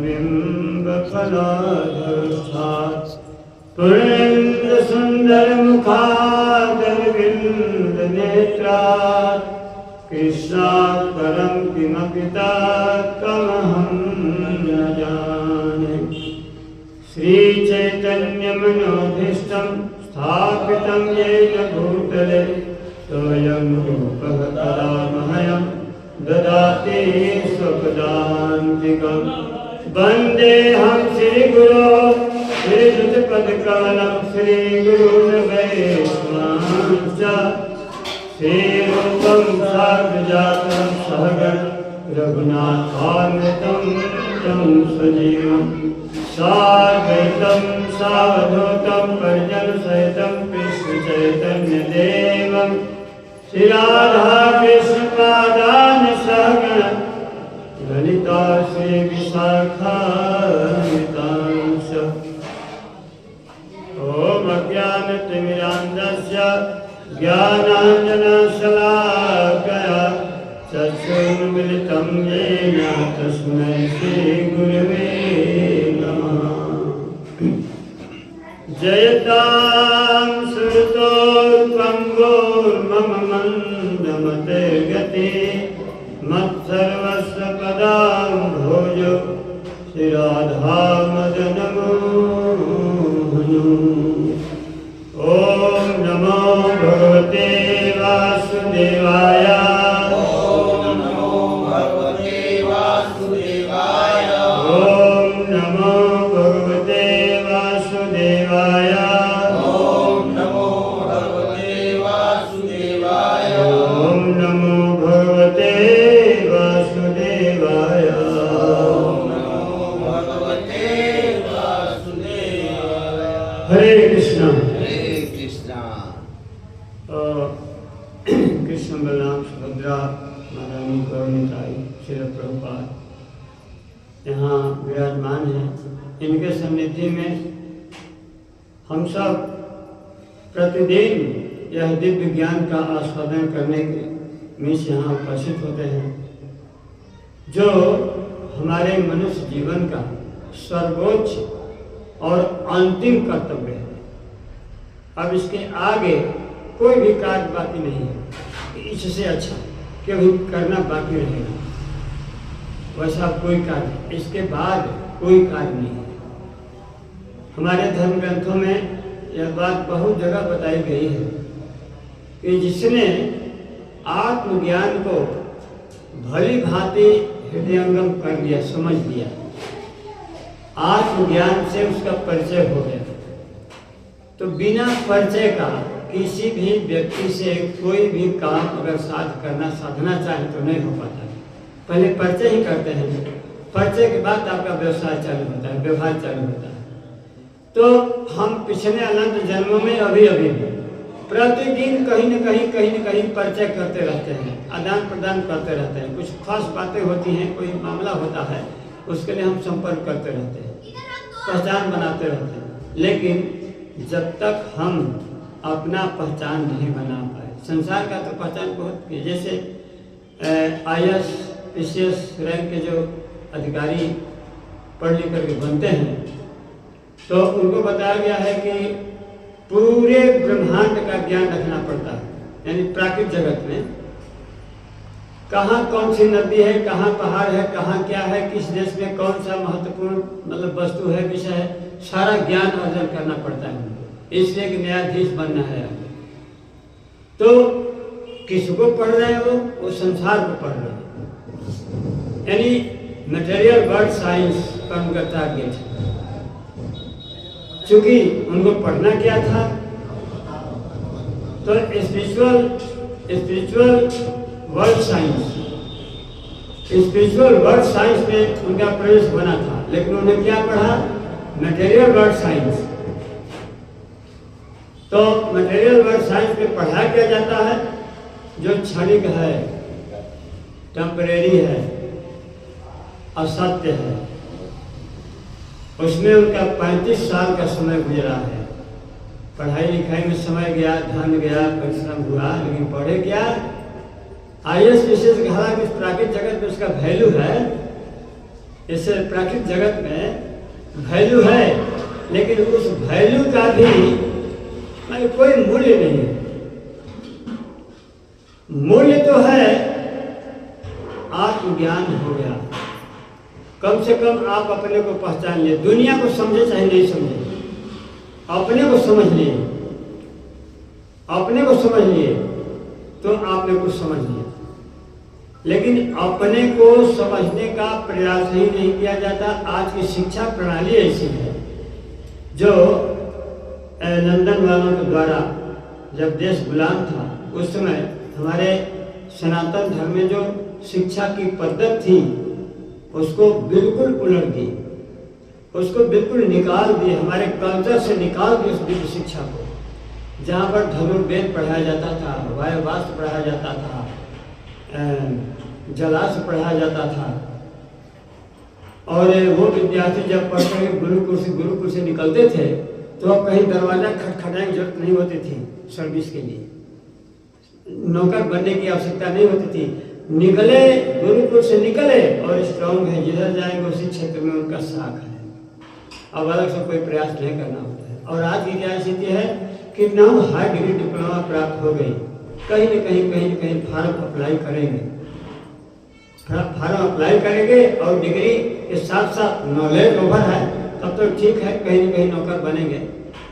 बिंबफलाधरस्थात् पुरेन्द्र सुंदर मुखादरविंद नेत्रात् कृष्णात् परं किमपि तमहं न जाने। श्री चैतन्य मनोभीष्टं स्थापितं येन भूतले स्वयं रूपः कदा मह्यं ददाति स्वपदान्तिकं। वन्देऽहं श्रीगुरो श्रीयुतपदकमलं श्रीगुरून् वैष्णवांश्च श्रीरूपं साग्रजातं सहगण रघुनाथान्वितं तं सजीवं साद्वैतं सावधूतं परिजनसहितं कृष्णचैतन्यदेवं श्रीराधाकृष्णपादान् सहगण ललिता श्रीविशाखान्वितांश्च। ॐ अज्ञानतिमिरान्धस्य ज्ञानाञ्जनशलाकया चक्षुर्मिलितं येन तस्मै श्रीगुरवे नमः। जयतां सुरतोर्पङ्गोर्मम मन्दमतिर्गति मत्सर्वस्य पदाम्भोजो श्रीराधामदनमोहनो। ॐ नमो भगवते वासुदेवाय। ॐ नमो भगवते वासुदेवाय। ॐ नमो भगवते वासुदेवाय। ॐ नमो भगवते वासुदेवाय। ॐ नमो भगवते वासुदेवाय। ॐ नमो भगवते वासुदेवाय। हरे कृष्ण। हरे कृष्ण। कृष्ण बलराम सुभद्रा महारानी गौरताई श्री प्रभुपाद यहाँ विराजमान हैं। इनके सन्निधि में हम सब प्रतिदिन यह दिव्य ज्ञान का आस्वादन करने के बीच यहाँ उपस्थित होते हैं, जो हमारे मनुष्य जीवन का सर्वोच्च और अंतिम कर्तव्य है। अब इसके आगे कोई भी कार्य बाकी नहीं है, इससे अच्छा कि अभी करना बाकी रहेगा, वैसा कोई कार्य, इसके बाद कोई कार्य नहीं है। हमारे धर्म ग्रंथों में यह बात बहुत जगह बताई गई है कि जिसने आत्मज्ञान को भली भांति हृदयंगम कर लिया, समझ लिया, आत्मज्ञान से उसका परिचय हो गया, तो बिना परिचय का किसी भी व्यक्ति से कोई भी काम अगर साधना चाहे तो नहीं हो पाता है। पहले परिचय ही करते हैं, परिचय के बाद आपका व्यवसाय चालू होता है, व्यवहार चालू होता है। तो हम पिछले अनंत जन्मों में अभी प्रतिदिन कहीं न कहीं परिचय करते रहते हैं, आदान प्रदान करते रहते हैं। कुछ खास बातें होती हैं, कोई मामला होता है, उसके लिए हम संपर्क करते रहते हैं, पहचान बनाते रहते हैं। लेकिन जब तक हम अपना पहचान नहीं बना पाए, संसार का तो पहचान बहुत की, जैसे IAS PCS रैंक के जो अधिकारी पढ़ लिख करके बनते हैं, तो उनको बताया गया है कि पूरे ब्रह्मांड का ज्ञान रखना पड़ता है। यानी प्राकृतिक जगत में कहाँ कौन सी नदी है, कहाँ पहाड़ है, कहाँ क्या है, किस देश में कौन सा महत्वपूर्ण मतलब वस्तु है, विषय है, सारा ज्ञान अर्जन करना पड़ता है उनको। इसलिए कि न्यायाधीश बनना है। तो किसको पढ़ रहे हैं? वो संसार को पढ़ रहे हैं, यानी मटेरियल वर्ल्ड साइंस पर उनका टारगेट है। चूंकि उनको पढ़ना क्या था, तो स्पिरिचुअल वर्ल्ड साइंस में उनका प्रवेश होना था, लेकिन उन्होंने क्या पढ़ा? Material world science. तो मटेरियल वर्ल्ड साइंस में पढ़ाया क्या जाता है? जो क्षणिक है, टेम्परेरी है, असत्य है, उसमें उनका 35 साल का समय गुजरा है। पढ़ाई लिखाई में समय गया, धन गया, परिश्रम हुआ, लेकिन पढ़े क्या? IAS PCS हालांकि प्राकृतिक जगत में उसका वैल्यू है, इस प्राकृतिक जगत में वैल्यू है, लेकिन उस वैल्यू का भी मतलब कोई मूल्य नहीं है। मूल्य तो है, आत्मज्ञान हो गया। कम से कम आप अपने को पहचान लिए, दुनिया को समझे चाहे नहीं समझे, अपने को समझ लिए, अपने को समझ लिए तो आपने कुछ समझ लिया। लेकिन अपने को समझने का प्रयास ही नहीं किया जाता। आज की शिक्षा प्रणाली ऐसी है जो लंदन वालों के द्वारा जब देश गुलाम था उस समय हमारे सनातन धर्म में जो शिक्षा की पद्धति थी उसको बिल्कुल उलट दी, उसको बिल्कुल निकाल दिए, हमारे कल्चर से निकाल दिए उस दिव्य शिक्षा को। जहाँ पर धनुर्वेद पढ़ाया जाता था, वायुवास्त्र पढ़ाया जाता था, जलाश पढ़ाया जाता था, और वो विद्यार्थी जब पढ़कर गुरुकुल से निकलते थे तो अब कहीं दरवाजा खटखटाने की जरूरत नहीं होती थी, सर्विस के लिए नौकर बनने की आवश्यकता नहीं होती थी। निकले, गुरुकुल से निकले और स्ट्रांग है, जिधर जाएंगे उसी क्षेत्र में उनका साख है। अब अलग से कोई प्रयास नहीं करना होता है। और आज की क्या स्थिति है कि ना हाई डिग्री डिप्लोमा प्राप्त हो गई, कहीं न कहीं फार्म अप्लाई करेंगे, फार्म अप्लाई करेंगे और डिग्री के साथ साथ नॉलेज ओवर है तब तो ठीक है, कहीं न कहीं नौकर बनेंगे,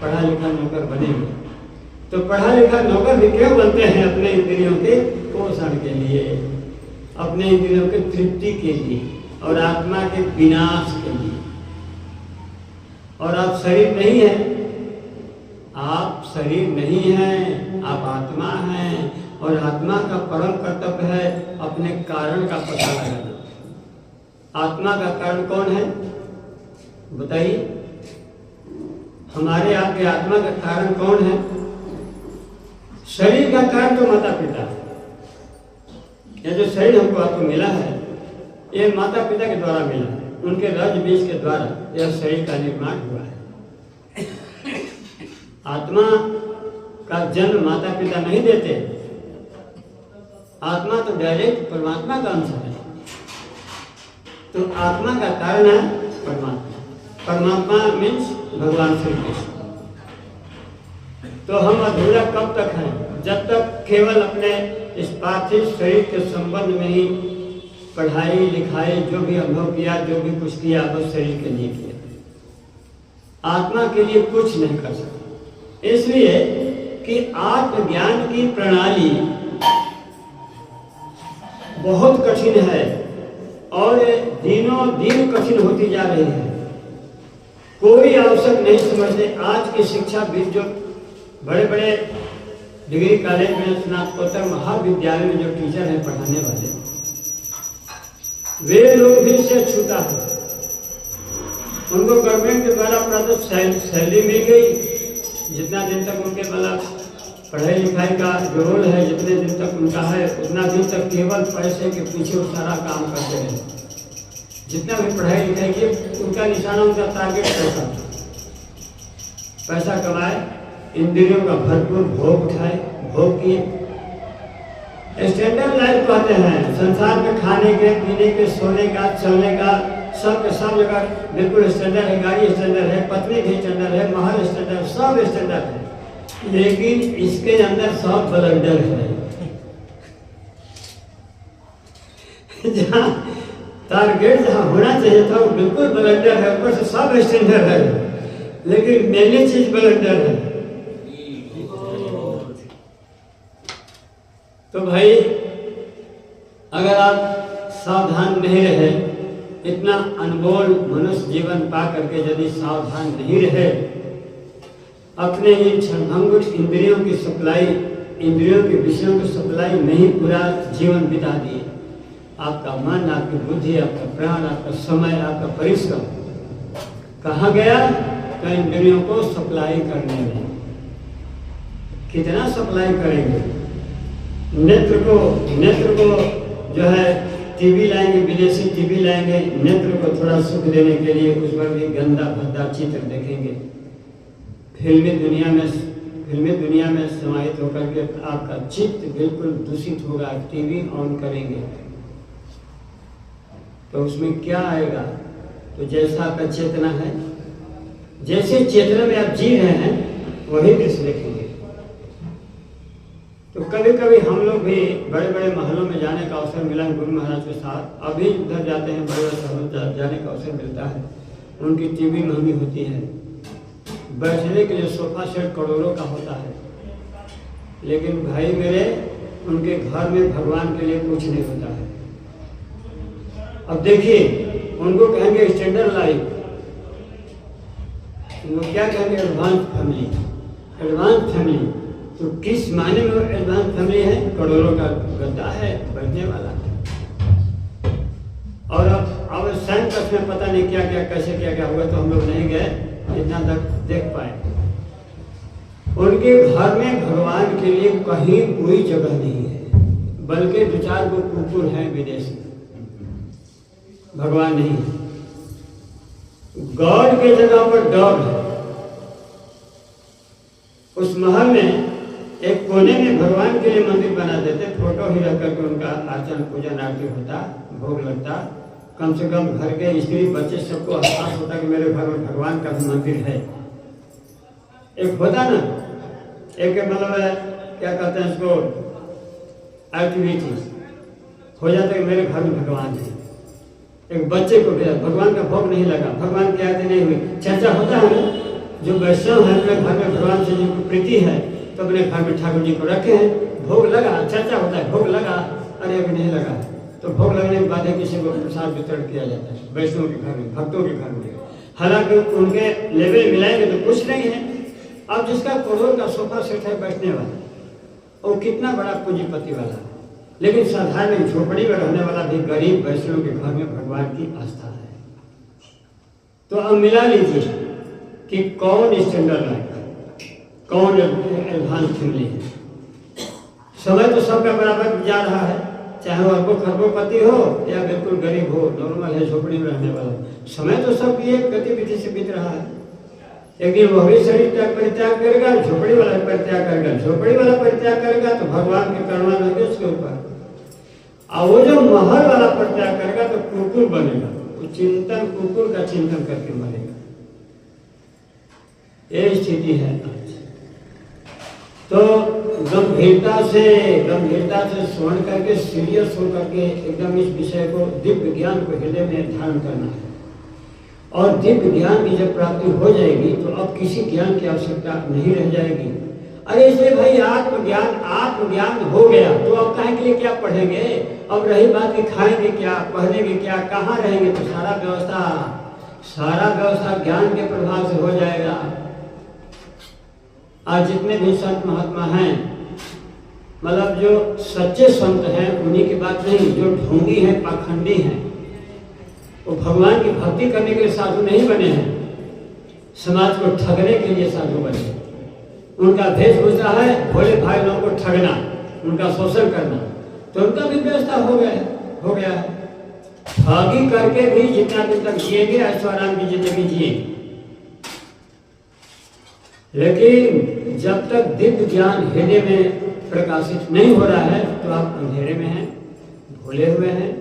पढ़ा लिखा नौकर बनेंगे। तो पढ़ा लिखा नौकर भी क्यों बनते हैं? अपने इंद्रियों के पोषण के लिए, अपने इंद्रियों के तृप्ति के लिए और आत्मा के विनाश के लिए। और आप शरीर नहीं हैं, आप शरीर नहीं हैं, आप आत्मा हैं। और आत्मा का परम कर्तव्य है अपने कारण का पता लगाना। आत्मा का कारण कौन है बताइए? हमारे आपके आत्मा का कारण कौन है? शरीर का कारण तो माता पिता है। यह जो शरीर हमको आपको मिला है ये माता पिता के द्वारा मिला है, उनके रज बीज के द्वारा यह शरीर का निर्माण हुआ है। आत्मा का जन्म माता पिता नहीं देते, आत्मा तो डायरेक्ट परमात्मा का अंश है। तो आत्मा का कारण है परमात्मा। परमात्मा मीन्स भगवान श्री कृष्ण। तो हम अधूरा कब तक हैं? जब तक केवल अपने इस पार्थिव शरीर के संबंध में ही पढ़ाई लिखाई जो भी अनुभव किया, जो भी कुछ किया, बस शरीर के लिए किया, आत्मा के लिए कुछ नहीं कर सकते। इसलिए कि आत्मज्ञान की प्रणाली बहुत कठिन है और दिनों दिन कठिन होती जा रही है। कोई आवश्यक नहीं समझते। आज की शिक्षाविद जो बड़े बड़े डिग्री कॉलेज में, स्नातकोत्तर महाविद्यालय में जो टीचर हैं पढ़ाने वाले, वे लोग भी से छूटा है। उनको गवर्नमेंट के द्वारा प्राप्त सैलरी मिल गई, जितना दिन तक उनके मतलब पढ़ाई लिखाई का जो रोल है, जितने दिन तक उनका है उतना दिन तक केवल पैसे के पीछे वो सारा काम करते रहे। जितना भी पढ़ाई लिखाई किए उनका निशाना, उनका टारगेट पैसा, पैसा कमाए, इंद्रियों का भरपूर भोग उठाए, भोग किए। स्टैंडर्ड लाइफ कहते हैं संसार में खाने के, पीने के, सोने का, चलने का, सब जगह बिल्कुल स्टैंडर्ड है। गाड़ी स्टैंडर्ड है, पत्नी भी स्टैंडर्ड है, महल स्टैंडर्ड, सब स्टैंडर्ड है। लेकिन इसके अंदर सब ब्लंडर है। जहाँ टारगेट जहाँ होना चाहिए था वो बिल्कुल ब्लंडर है, ऊपर से सब स्टैंडर्ड है, लेकिन मेन चीज ब्लंडर है। तो भाई अगर आप सावधान नहीं रहे, इतना अनमोल मनुष्य जीवन पा करके यदि सावधान नहीं रहे, अपने ही क्षणभंगुर इंद्रियों की सप्लाई, इंद्रियों के विषयों की सप्लाई में ही पूरा जीवन बिता दिए, आपका मन, आपकी बुद्धि, आपका प्राण, आपका समय, आपका परिश्रम कहाँ गया? तो इंद्रियों को सप्लाई करने में। कितना सप्लाई करेंगे? नेत्र को जो है टीवी लाएंगे, विदेशी टीवी लाएंगे, नेत्र को थोड़ा सुख देने के लिए, उस पर भी गंदा भद्दा चित्र देखेंगे। फिल्मी दुनिया में समाहित होकर के आपका चित्त बिल्कुल दूषित होगा। टीवी ऑन करेंगे तो उसमें क्या आएगा? तो जैसा आपका चेतना है, जैसे चेतना में आप जी रहे हैं वही दृश्य देखेंगे। तो कभी कभी हम लोग भी बड़े बड़े महलों में जाने का अवसर मिला है गुरु महाराज के साथ। अभी उधर जाते हैं, बड़े बड़े शहरों जाने का अवसर मिलता है। उनकी टीवी महंगी होती है, बैठने के लिए सोफा सेट करोड़ों का होता है, लेकिन भाई मेरे उनके घर में भगवान के लिए कुछ नहीं होता है। अब देखिए, उनको कहेंगे स्टैंडर्ड लाइफ, वो क्या कहेंगे एडवांस फैमिली। एडवांस फैमिली तो किस मायने में एडवांस फैमिली है? करोड़ों का गद्दा है बैठने वाला। और अब साइंस में पता नहीं क्या क्या कैसे क्या क्या हुआ, तो हम लोग नहीं गए, इतना तक देख पाए। उनके घर में भगवान के लिए कहीं कोई जगह नहीं है, बल्कि 2-4 गो कुकुर हैं विदेशी, भगवान नहीं है। गॉड के जगह पर डॉग है। उस महल में एक कोने में भगवान के लिए मंदिर बना देते, फोटो ही रख करके उनका अर्चन पूजन आरती होता, भोग लगता। कम से कम घर के स्त्री बच्चे सबको एहसास होता कि मेरे घर में भगवान का भी मंदिर है। एक होता ना, एक मतलब क्या कहते हैं इसको, एक्टिविटीज हो जाता है कि मेरे घर में भगवान है। एक बच्चे को भी भगवान का भोग नहीं लगा, भगवान की आरती नहीं हुई, चर्चा होता है ना। जो वैष्णव है अपने घर में भगवान से जिनको प्रीति है तो अपने घर में ठाकुर जी को रखे हैं, भोग लगा, चर्चा होता है, भोग लगा, अरे अभी नहीं लगा तो भोग लगने के बाद किसी को प्रसाद वितरण किया जाता है वैष्णव के घर में, भक्तों के घर में। हालांकि उनके लेवल मिलाएंगे तो कुछ नहीं है। अब जिसका करोड़ का सोफा सेट है बैठने वाला, वो कितना बड़ा पूंजीपति वाला, लेकिन साधारण झोपड़ी में रहने वाला भी गरीब वैष्णव के घर में भगवान की आस्था है। तो अब मिला लीजिए कि कौन स्टैंडर्ड लाइफ है, कौन एडवांस फैमिली है। समय तो सबका बराबर जा रहा है, चाहे वो अरबों खरबोपति हो या बिल्कुल गरीब हो, नॉर्मल है, झोपड़ी में रहने वाला। समय तो सबकी एक गतिविधि से बीत रहा है। एक दिन वो भी शरीर का परित्याग करेगा, झोपड़ी वाला परित्याग करेगा, झोपड़ी वाला परित्याग करेगा तो भगवान की करुणा रहेगी उसके ऊपर। और वो जो महल वाला परित्याग करेगा तो कुकुर बनेगा, वो चिंतन, कुकुर का चिंतन करके मरेगा। ये स्थिति है आज। तो गंभीरता से स्मरण करके, सीरियस होकर के एकदम इस विषय को, दिव्य ज्ञान को हृदय में धारण करना है। और दिव्य ज्ञान की जब प्राप्ति हो जाएगी तो अब किसी ज्ञान की आवश्यकता नहीं रह जाएगी। अरे इसलिए भाई आत्मज्ञान हो गया तो अब काहे के लिए क्या पढ़ेंगे? अब रही बात कि खाएंगे क्या, पहनेंगे क्या, कहाँ रहेंगे, तो सारा व्यवस्था ज्ञान के प्रभाव से हो जाएगा। आज जितने भी संत महात्मा हैं, मतलब जो सच्चे संत हैं उन्हीं की बात नहीं, जो ढोंगी हैं, पाखंडी हैं, वो भगवान की भक्ति करने के लिए साधु नहीं बने हैं, समाज को ठगने के लिए साधु बने। उनका वेशभूषा है भोले भाई लोगों को ठगना, उनका शोषण करना, तो उनका भी व्यवस्था हो गया है। ठगी करके भी जितना दिन तक जिएंगे ऐश्वर्य की जिंदगी जिएंगे, लेकिन जब तक दिव्य ज्ञान हृदय में प्रकाशित नहीं हो रहा है तो आप अंधेरे में हैं, भूले हुए हैं,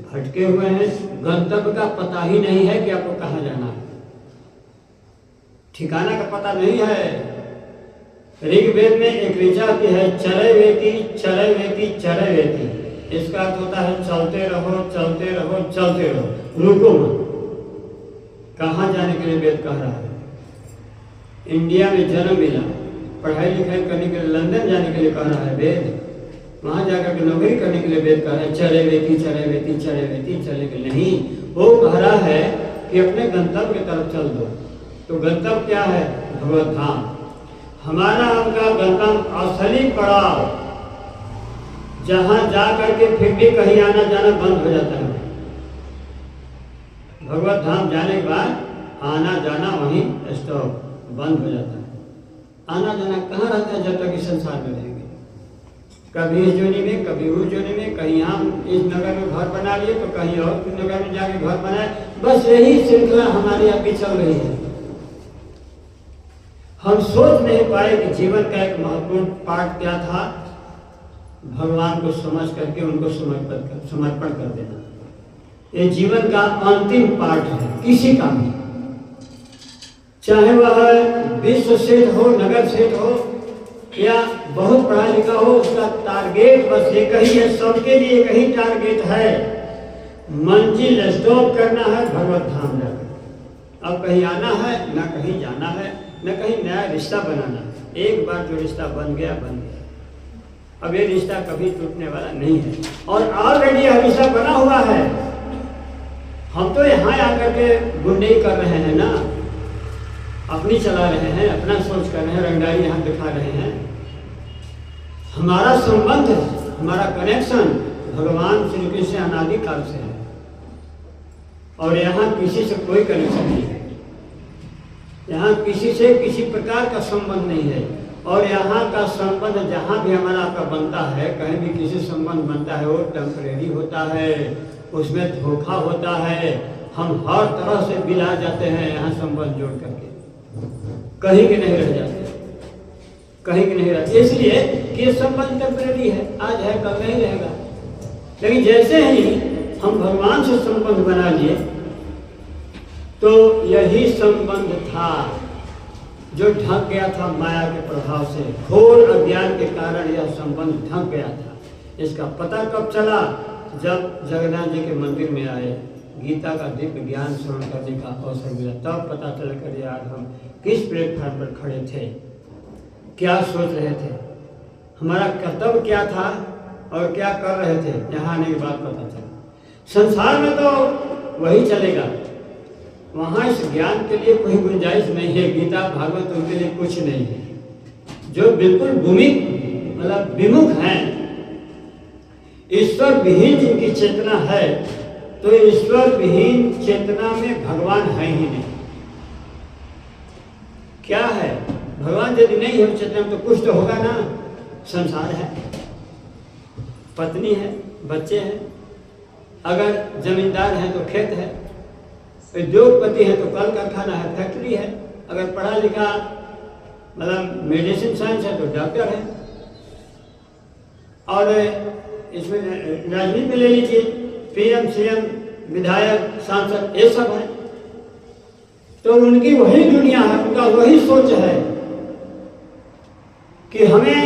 भटके हुए हैं, गंतव्य का पता ही नहीं है कि आपको कहाँ जाना है, ठिकाना का पता नहीं है। ऋग्वेद में एक ऋचा आती है, चरय वेति। इसका अर्थ होता है चलते रहो, रुको मत। कहाँ जाने के लिए वेद कह रहा है? इंडिया में जन्म मिला, पढ़ाई लिखाई करने के लिए लंदन जाने के लिए कह रहा है वेद, वहां जाकर के नौकरी करने के लिए वेद कह रहा है चरय वेति, चलने के लिए नहीं। वो कह रहा है कि अपने गंतव्य की तरफ चल दो। तो गंतव्य क्या है? भगवत धाम। हमारा उनका गंतव्य असली पड़ाव, जहां जा करके फिर भी कहीं आना जाना बंद हो जाता है। भगवत धाम जाने के बाद आना जाना वहीं स्टॉप, बंद हो जाता है। आना जाना कहाँ रहता है जब तक इस संसार में रहेंगे? कभी इस जोनी में, कभी उस जोनी में, कहीं हम इस नगर में घर बना लिए तो कहीं और नगर में जाके घर बनाए। बस यही श्रृंखला हमारे यहाँ भी चल रही है। हम सोच नहीं पाए कि जीवन का एक महत्वपूर्ण पार्ट क्या था, भगवान को समझ करके उनको समर्पण कर देना। ये जीवन का अंतिम पार्ट है किसी का भी, चाहे वह विश्व सेठ हो, नगर सेठ हो या बहुत पढ़ा लिखा हो, उसका टारगेट बस एक ही है, सबके लिए एक ही टारगेट है, मंजिल स्टॉप करना है भगवत धाम जाकर। अब कहीं आना है ना कहीं जाना है, न कहीं नया रिश्ता बनाना है। एक बार जो रिश्ता बन गया बन गया, अब ये रिश्ता कभी टूटने वाला नहीं है। और ऑलरेडी यह रिश्ता बना हुआ है, हम तो यहाँ आकर के गुंडई कर रहे हैं ना, अपनी चला रहे हैं, अपना सोच कर रहे हैं, रंगदारी यहाँ दिखा रहे हैं। हमारा संबंध, हमारा कनेक्शन भगवान श्री कृष्ण से अनादि काल से है, और यहाँ किसी से कोई कनेक्शन नहीं है। यहाँ किसी से किसी प्रकार का संबंध नहीं है, और यहाँ का संबंध जहाँ भी हमारा आपका बनता है, कहीं भी किसी संबंध बनता है, वो टेम्परेरी होता है, उसमें धोखा होता है। हम हर तरह से बिला जाते हैं यहाँ संबंध जोड़ करके, कहीं के नहीं रह जाते, कहीं के नहीं रहते, इसलिए कि ये संबंध टेम्परेरी है, आज है कल नहीं रहेगा। लेकिन जैसे ही हम भगवान से संबंध बना लिए, तो यही संबंध था जो ढक गया था माया के प्रभाव से, घोर अज्ञान के कारण यह संबंध ढक गया था। इसका पता कब चला? जब जगन्नाथ जी के मंदिर में आए, गीता का दिव्य ज्ञान श्रवण करने का अवसर मिला, तब पता चला कर यार हम किस प्लेटफॉर्म पर खड़े थे, क्या सोच रहे थे, हमारा कर्तव्य क्या था और क्या कर रहे थे। यहाँ आने के बाद पता चला संसार में तो वही चलेगा, वहाँ इस ज्ञान के लिए कोई गुंजाइश नहीं है। गीता भागवत उनके लिए कुछ नहीं है। जो बिल्कुल भूमि मतलब विमुख हैं, ईश्वर विहीन जिनकी चेतना है, तो ईश्वर विहीन चेतना में भगवान है ही नहीं। क्या है? भगवान यदि नहीं है चेतना में, तो कुछ तो होगा ना। संसार है, पत्नी है, बच्चे हैं, अगर जमींदार हैं तो खेत है, उद्योगपति है तो कल कारखाना है, फैक्ट्री है, अगर पढ़ा लिखा मतलब मेडिसिन साइंस है तो डॉक्टर है, और इसमें राजनीति में ले लीजिए, पीएम सीएम विधायक सांसद ये सब है। तो उनकी वही दुनिया है, उनका वही सोच है कि हमें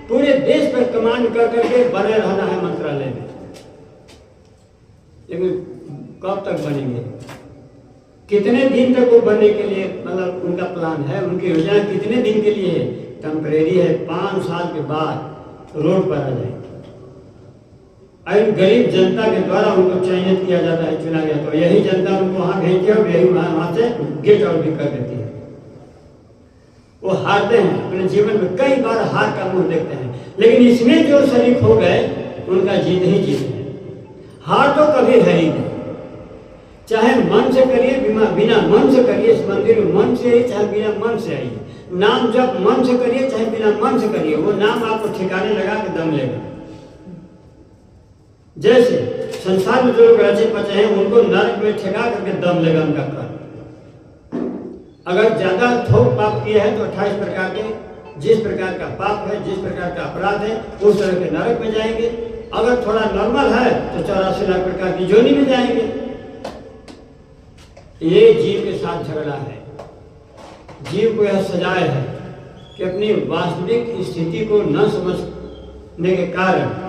पूरे देश पर कमांड कर करके बने रहना है मंत्रालय में। लेकिन कब तक बनेंगे, कितने दिन तक वो बनने के लिए मतलब उनका प्लान है, उनकी योजना कितने दिन के लिए है? टेम्परेरी है, 5 साल के बाद रोड पर आ जाएंगे। गरीब जनता के द्वारा उनको चयनित किया जाता है, चुना गया, तो यही जनता उनको वहां भेजती है और यही वहां से गेट आउट भी कर देती है। वो हारते हैं, अपने जीवन में कई बार हार का मुंह देखते हैं, लेकिन इसमें जो शरीक हो गए उनका जीत ही जीत है। हार तो कभी है ही नहीं, चाहे मन से करिए बिना मन से करिए, इस मंदिर में मन से आइए चाहे बिना मन से आइए, नाम जब मन से करिए चाहे बिना मन से करिए, वो नाम आपको ठिकाने लगा के दम लेगा। जैसे संसार में जो लोग रचे पचे हैं, उनको नरक में ठेका करके दम लेगा उनका कर्म। अगर ज्यादा थोक पाप किए हैं तो 28 प्रकार के, जिस प्रकार का पाप है, जिस प्रकार का अपराध है, उस तरह के नरक में जाएंगे। अगर थोड़ा नॉर्मल है तो 84 लाख प्रकार की जोनी में जाएंगे। ये जीव के साथ झगड़ा है। जीव को यह सजाए है कि अपनी वास्तविक स्थिति को न समझने के कारण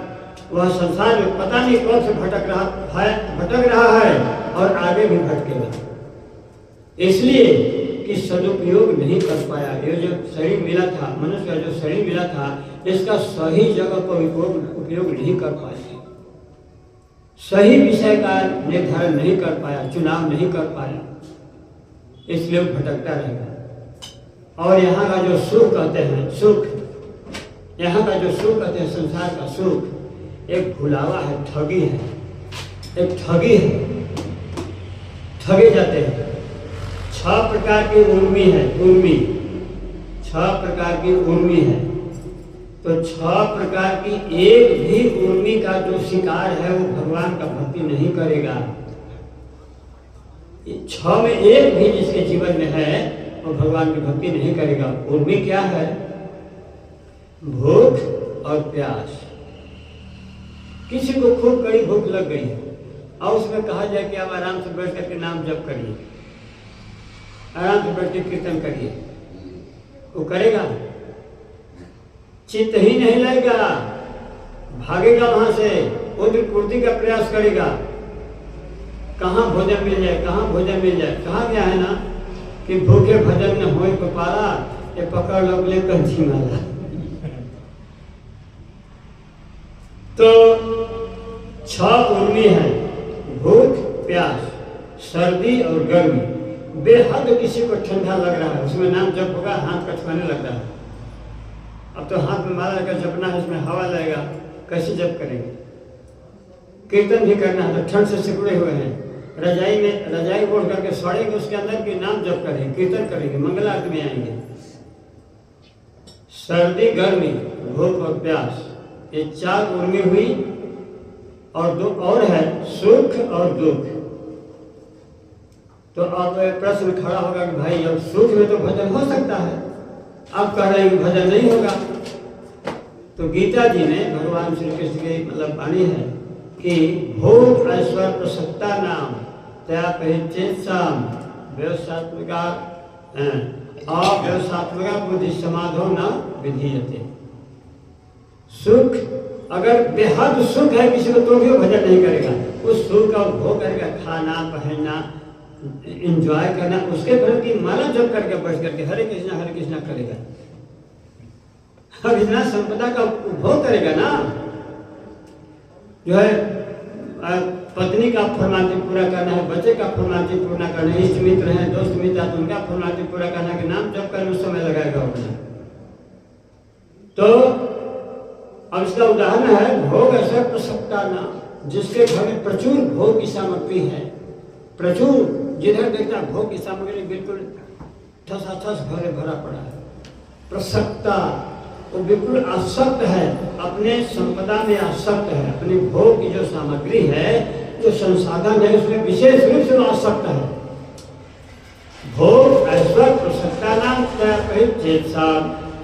वह संसार में पता नहीं कौन से भटक रहा है और आगे भी भटकेगा, इसलिए कि सदुपयोग नहीं कर पाया। ये जो शरीर मिला था, मनुष्य का जो शरीर मिला था, इसका सही जगह पर उपयोग नहीं कर पाया, सही विषय का निर्धारण नहीं कर पाया, चुनाव नहीं कर पाया, इसलिए भटकता रहेगा। और यहाँ का जो सुख कहते हैं, सुख, यहाँ का जो सुख कहते हैं, संसार का सुख एक भुलावा है, ठगी है, एक ठगी है, ठगे जाते हैं। 6 प्रकार की उर्मी है, उर्मी 6 प्रकार की उर्मी है, तो 6 प्रकार की एक भी उर्मी का जो शिकार है वो भगवान का भक्ति नहीं करेगा। 6 में एक भी जिसके जीवन में है वो भगवान की भक्ति नहीं करेगा। उर्मी क्या है? भूख और प्यास। किसी को खूब कड़ी भूख लग गई है, और उसमें कहा जाए कि आप आराम से बैठ करके नाम जप करिए, आराम से बैठ के कीर्तन करिए, वो करेगा? चित्त ही नहीं लगेगा, भागेगा वहां से, उद्र पूर्ति का प्रयास करेगा। कहाँ भोजन मिल जाए, कहाँ भोजन मिल जाए। कहा गया है ना कि भूखे भजन न होए को पारा, ये पकड़ लो ले कंची माला। तो 6 उर्मी है, भूख, प्यास, सर्दी और गर्मी। बेहद किसी को ठंडा लग रहा है, उसमें नाम जप होगा, हाथ कटवाने लग रहा है। अब तो हाथ में माला लेकर जपना है, उसमें हवा लगेगा, कैसे जप करेंगे? कीर्तन भी करना है तो ठंड से सिकुड़े हुए हैं, रजाई ओढ़ करके सड़ेंगे, उसके अंदर के नाम जप करेंगे, कीर्तन करेंगे, मंगल आरती में आएंगे। सर्दी, गर्मी, भूख और प्यास, ये 4 उर्मी हुई। और 2 और है, सुख और दुख। तो अब प्रश्न खड़ा होगा कि भाई अब सुख में तो भजन हो सकता है, अब कह रहे हैं कि भजन नहीं होगा। तो गीता जी ने भगवान श्री कृष्ण की मतलब वाणी है कि भोग ऐश्वर्य प्रसक्ता नाम त्या परिचेतसाम व्यवसात्मका अव्यवसात्मका बुद्धि समाधो न विधीयते। सुख, अगर बेहद सुख है किसी को तो भी वो भजन नहीं करेगा, उस सुख का भोग करेगा, खाना पहनना, एंजॉय करना, उसके प्रति माला जप करके बैठ करके हरे कृष्णा करेगा। अब इतना संपदा का उपभोग करेगा ना, जो है पत्नी का फरमाइश पूरा करना है, बच्चे का फरमाइश पूरा करना है, इष्ट मित्र हैं, दोस्त मित्र हैं, तो उनका फरमाइश पूरा करना है कि नाम जप करने में समय लगाएगा अपना। तो अब इसका उदाहरण है भोग ऐसा प्रसक्ता नाम, जिसके घर में प्रचुर भोग की सामग्री है, प्रचुर, जिधर देखता भोग की सामग्री बिल्कुल ठसाठस भरा पड़ा है। प्रसक्ता, वो बिल्कुल आसक्त है, अपने संपदा में आसक्त है, अपनी भोग की जो सामग्री है, जो संसाधन है, उसमें विशेष रूप से आसक्त है। भोग ऐश्वर्य प्रसक्ता नाम चेतसा,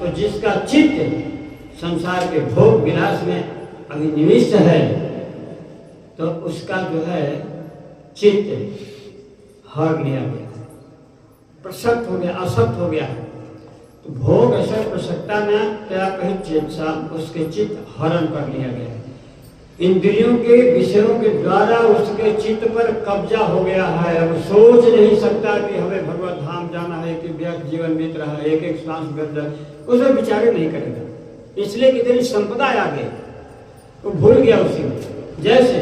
तो जिसका चित्त संसार के भोग विलास में अभिनिविष्ट है, तो उसका जो है चित्त हर लिया गया, प्रसक्त हो गया, आसक्त हो गया। तो भोग ऐसा प्रसक्ता में क्या कही चेतसा, उसके चित्त हरण कर लिया गया। इंद्रियों के विषयों के द्वारा उसके चित्त पर कब्जा हो गया है। अब सोच नहीं सकता कि हमें भगवत धाम जाना है, कि व्यर्थ जीवन बीत रहा है, एक श्वास व्यर्थ, उसमें विचार नहीं करेगा, इसलिए कि तेरी संपदा आ गई, वो भूल गया उसी में। जैसे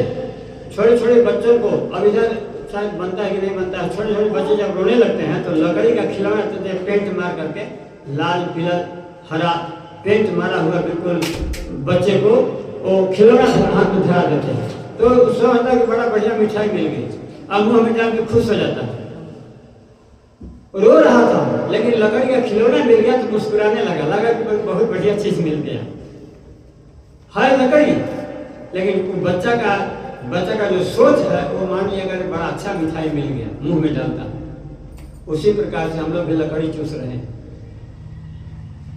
छोटे छोटे बच्चों को, अब इधर शायद बनता है कि नहीं बनता है, छोटे छोटे बच्चे जब रोने लगते हैं तो लकड़ी का खिलौना पेंट मार करके, लाल पीला हरा पेंट मारा हुआ बिल्कुल बच्चे को वो खिलौना हाथ में धरा देते हैं, तो उसको होता है कि बड़ा बढ़िया मिठाई मिल गई, अब मुँह में डाल के खुश हो जाता है। रो रहा था लेकिन लकड़ी का खिलौना मिल गया तो मुस्कुराने लगा कि बहुत बढ़िया चीज मिल गया है लकड़ी। लेकिन बच्चा का जो सोच है वो मानिए अगर बड़ा अच्छा मिठाई मिल गया मुंह में डालता, उसी प्रकार से हम लोग भी लकड़ी चूस रहे हैं।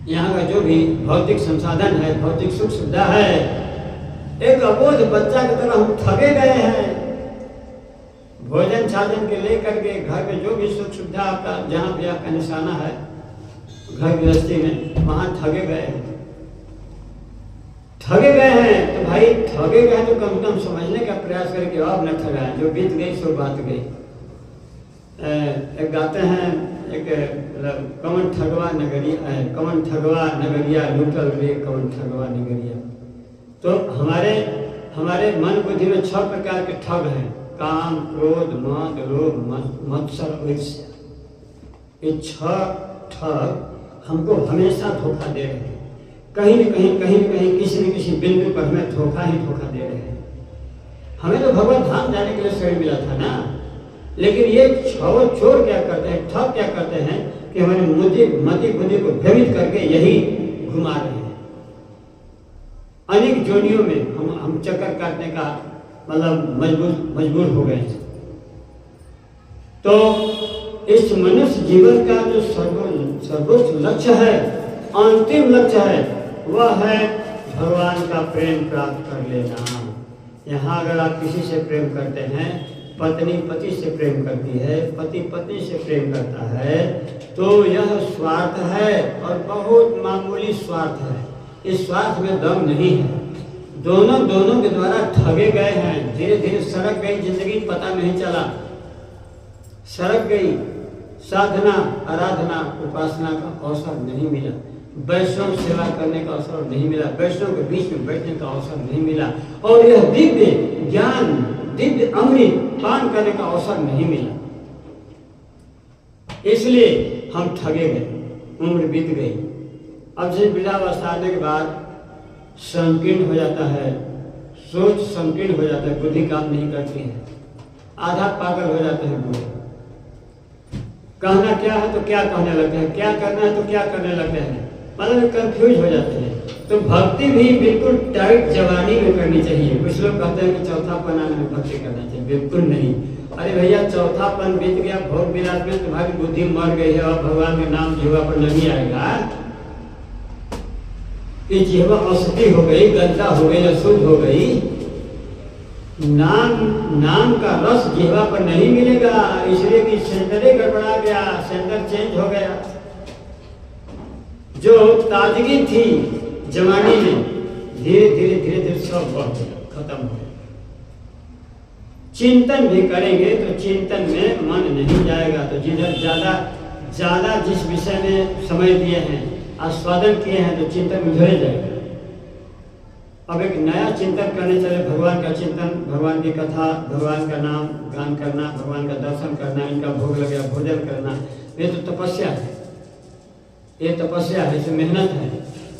यहाँ का जो भी भौतिक संसाधन है, भौतिक सुख सुविधा है, एक अबोध बच्चा की तरह हम ठगे गए हैं। भोजन छाजन के लेकर के घर में जो भी सुख सुविधा आपका जहाँ भी आपका निशाना है घर गृहस्थी में, वहाँ ठगे गए हैं। तो भाई ठगे गए तो कम से कम समझने का प्रयास करें कि अब न ठगाए, जो बीत गई सो बात गई। एक गाते हैं, एक कौन ठगवा नगरिया लूटल रे कौन ठगवा नगरिया। तो हमारे मन बुद्धि में 6 प्रकार के ठग हैं, काम, क्रोध, मद, लोभ, मत्सर, ईर्ष्या। ये 6 ठग हमको हमेशा धोखा दे रहे हैं, कहीं न कहीं किसी न किसी बिंदु पर हमें धोखा ही धोखा दे रहे हैं। हमें तो भगवत धाम जाने के लिए शरीर मिला था ना, लेकिन ये 6 चोर क्या करते हैं, ठग क्या करते हैं कि हमारी मति बुद्धि को भ्रमित करके यही घुमा रहे हैं। अनेक जोनियों में हम चक्कर काटने का मतलब मजबूर हो गए। तो इस मनुष्य जीवन का जो सर्वोच्च लक्ष्य है, अंतिम लक्ष्य है, वह है भगवान का प्रेम प्राप्त कर लेना। यहाँ अगर आप किसी से प्रेम करते हैं, पत्नी पति से प्रेम करती है, पति पत्नी से प्रेम करता है, तो यह स्वार्थ है और बहुत मामूली स्वार्थ है। इस स्वार्थ में दम नहीं है। दोनों के द्वारा ठगे गए हैं। धीरे धीरे सड़क गई जिंदगी, पता नहीं चला। सड़क गई, साधना आराधना उपासना का अवसर नहीं मिला, वैष्णव सेवा करने का अवसर नहीं मिला, वैष्णव के बीच में बैठने का अवसर नहीं मिला, और यह दिव्य ज्ञान दिव्य अमृत पान करने का अवसर नहीं मिला। इसलिए हम ठगे गए, उम्र बीत गई। अब से वृद्धावस्था आने के बाद संकीर्ण हो जाता है, सोच संकीर्ण हो जाता है, बुद्धि काम नहीं करती है, आधा पागल हो जाते हैं बूढ़े। कहना क्या है तो क्या कहने लगते हैं, क्या करना है तो क्या करने लगते हैं, मतलब कंफ्यूज हो जाते हैं। तो भक्ति भी बिल्कुल टाइट जवानी में करनी चाहिए। कुछ लोग कहते हैं कि चौथापन आने में भक्ति करना चाहिए, बिल्कुल नहीं। अरे भैया, चौथापन बीत गया, भोग विलास में तुम्हारी बुद्धि मर गई है, और भगवान के नाम जिह्वा पर नहीं आएगा। ये जिह्वा अशुद्धि हो गई, गंदा हो गई, अशुद्ध हो गई। नाम का रस जिह्वा पर नहीं मिलेगा, इसलिए कि सेंटर गड़बड़ा गया, सेंटर चेंज हो गया। जो ताजगी थी जवानी में, धीरे धीरे सब बढ़ गया, खत्म हो गया। चिंतन भी करेंगे तो चिंतन में मन नहीं जाएगा। तो जिधर ज्यादा जिस विषय में समय दिए हैं, आस्वादन किए हैं, तो चिंतन में धरे जाएगा। अब एक नया चिंतन करने चले, भगवान का चिंतन, भगवान की कथा, भगवान का नाम गान करना, भगवान का दर्शन करना, इनका भोग लगे भोजन करना, ये तो तपस्या है। ये तपस्या है, इसमें मेहनत है।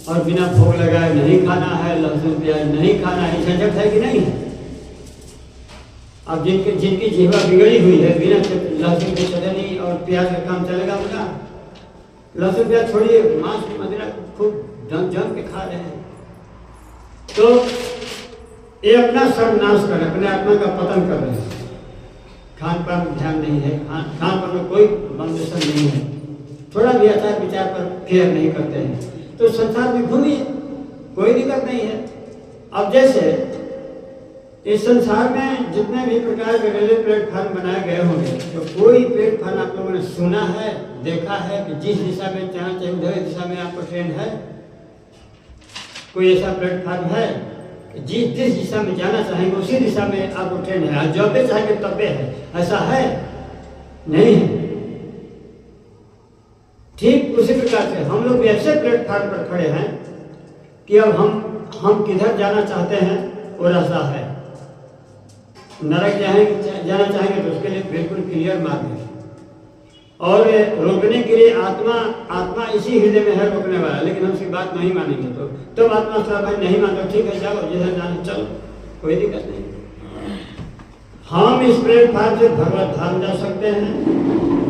और बिना भोग लगाए नहीं खाना है, लहसुन प्याज नहीं खाना है, झंझट है कि नहीं है? अब जिनकी जिह्वा बिगड़ी हुई है, बिना लहसुन की चटनी और प्याज का काम चलेगा उनका? लहसुन प्याज छोड़िए, मांस मदिरा खूब जम के खा रहे हैं। तो ये अपना सर्वनाश कर रहे हैं, अपने आत्मा का पतन कर रहे हैं। खान पान में ध्यान नहीं है, खान पान में कोई बाउंडेशन नहीं है, थोड़ा भी आचार विचार पर केयर नहीं करते हैं। तो संसार में घूमिए, कोई दिक्कत नहीं है। अब जैसे इस संसार में जितने भी प्रकार के रेलवे प्लेटफार्म बनाए गए होंगे, तो कोई प्लेटफार्म आप लोगों ने सुना है, देखा है कि जिस दिशा में जाना चाहिए उधर दिशा में आपको ट्रेन है? कोई ऐसा प्लेटफार्म है कि जिस दिशा में जाना चाहेंगे उसी दिशा में आपको ट्रेन है, जब भी चाहेंगे तब भी है? ऐसा है? नहीं है। ठीक उसी प्रकार से हम लोग भी ऐसे प्लेटफार्म पर खड़े हैं कि अब हम किधर जाना चाहते हैं वो रास्ता है। नरक जाना चाहेंगे तो उसके लिए बिल्कुल क्लियर मार्ग है, और रोकने के लिए आत्मा इसी हृदय में है रोकने वाला। लेकिन हम उसकी बात नहीं मानेंगे तो तब आत्मा साहब भाई नहीं मानते, ठीक है जाओ जिधर जाने चलो, कोई दिक्कत नहीं। हम इस प्लेटफार्म से भगवत धाम जा सकते हैं,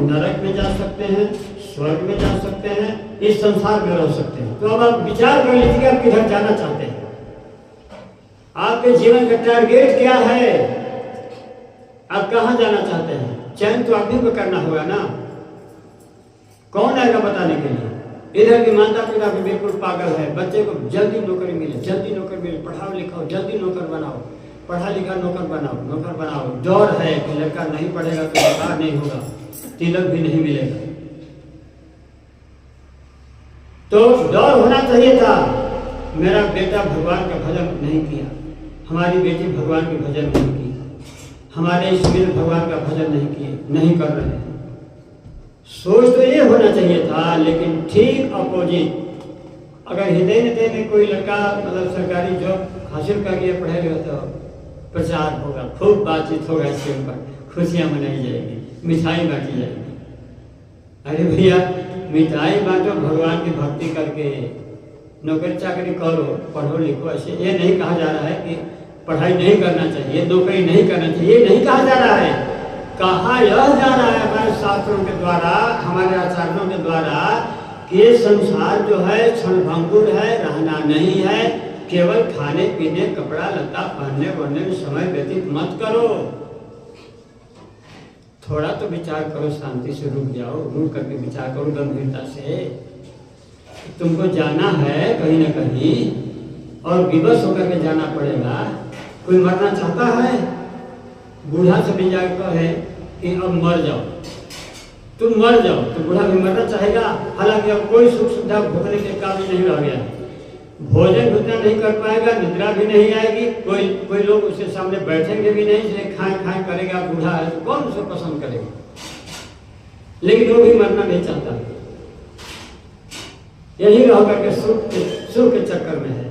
नरक में जा सकते हैं, स्वर्ग में जा सकते हैं, इस संसार में रह सकते हैं। तो अब आप विचार कर लीजिए आप किधर जाना चाहते हैं, आपके जीवन का टारगेट क्या है, आप कहाँ जाना चाहते हैं? चयन तो आप ही को करना होगा ना। कौन आएगा बताने के लिए? इधर के माता पिता भी बिल्कुल पागल है, बच्चे को जल्दी नौकरी मिले, जल्दी नौकरी मिले, पढ़ाओ लिखाओ, जल्दी नौकर बनाओ, पढ़ा लिखा नौकर बनाओ। डर है कि लड़का नहीं पढ़ेगा तो बेकार नहीं होगा, तिलक भी नहीं मिलेगा। तो डर होना चाहिए था। मेरा बेटा भगवान का भजन नहीं किया, हमारी बेटी भगवान के भजन नहीं की, हमारे इसमें भगवान का भजन नहीं कर रहे हैं। सोच तो ये होना चाहिए था, लेकिन ठीक अपोजिट। अगर हृदय में कोई लड़का मतलब सरकारी जॉब हासिल कर लिया, पढ़े लिया, तो प्रचार होगा, खूब बातचीत होगा, इसके ऊपर खुशियाँ मनाई जाएगी, मिठाई बांटी जाएगी। अरे भैया, मिठाई बांटो भगवान की भक्ति करके, नौकरी चाकरी करो, पढ़ो लिखो। ऐसे ये नहीं कहा जा रहा है कि पढ़ाई नहीं करना चाहिए, नौकरी नहीं करना चाहिए, ये नहीं कहा जा रहा है। कहा यह जा रहा है हमारे शास्त्रों के द्वारा, हमारे आचार्यों के द्वारा, कि संसार जो है क्षणभंगुर है, रहना नहीं है। केवल खाने पीने, कपड़ा लत्ता पहनने ओढ़ने में समय व्यतीत मत करो। थोड़ा तो विचार करो, शांति से रुक जाओ, रुक करके विचार करो गंभीरता से। तुमको जाना है कहीं ना कहीं, और विवश होकर के जाना पड़ेगा। कोई मरना चाहता है? बूढ़ा से भी जाकर है कि अब मर जाओ, तुम मर जाओ, तो बूढ़ा भी मरना चाहेगा। हालांकि अब कोई सुख सुविधा भोगने के काबिल नहीं रह गया, भोजन भी उतना नहीं कर पाएगा, निद्रा भी नहीं आएगी, कोई लोग उसके सामने बैठेंगे भी नहीं, इसलिए खाए करेगा। बूढ़ा है तो कौन उसको पसंद करेगा? लेकिन वो भी मरना नहीं चाहता, यही रह करके सुख के चक्कर में है।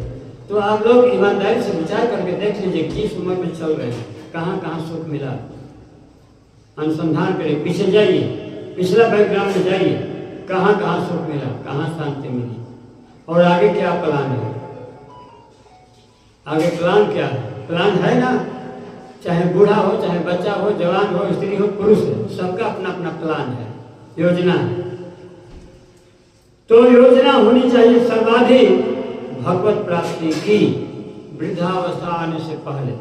तो आप लोग ईमानदारी से विचार करके देख लीजिए, किस उम्र में चल रहे हैं, कहाँ कहाँ सुख मिला, अनुसंधान करिए, पीछे जाइए, पिछला बैकग्राउंड में जाइए, कहाँ कहाँ सुख मिला, कहाँ शांति मिली, और आगे क्या प्लान है। आगे प्लान क्या है? प्लान है ना, चाहे बूढ़ा हो, चाहे बच्चा हो, जवान हो, स्त्री हो, पुरुष हो, सबका अपना अपना प्लान है, योजना है। तो योजना होनी चाहिए सर्वाधिक भगवत प्राप्ति की, वृद्धावस्था आने से पहले।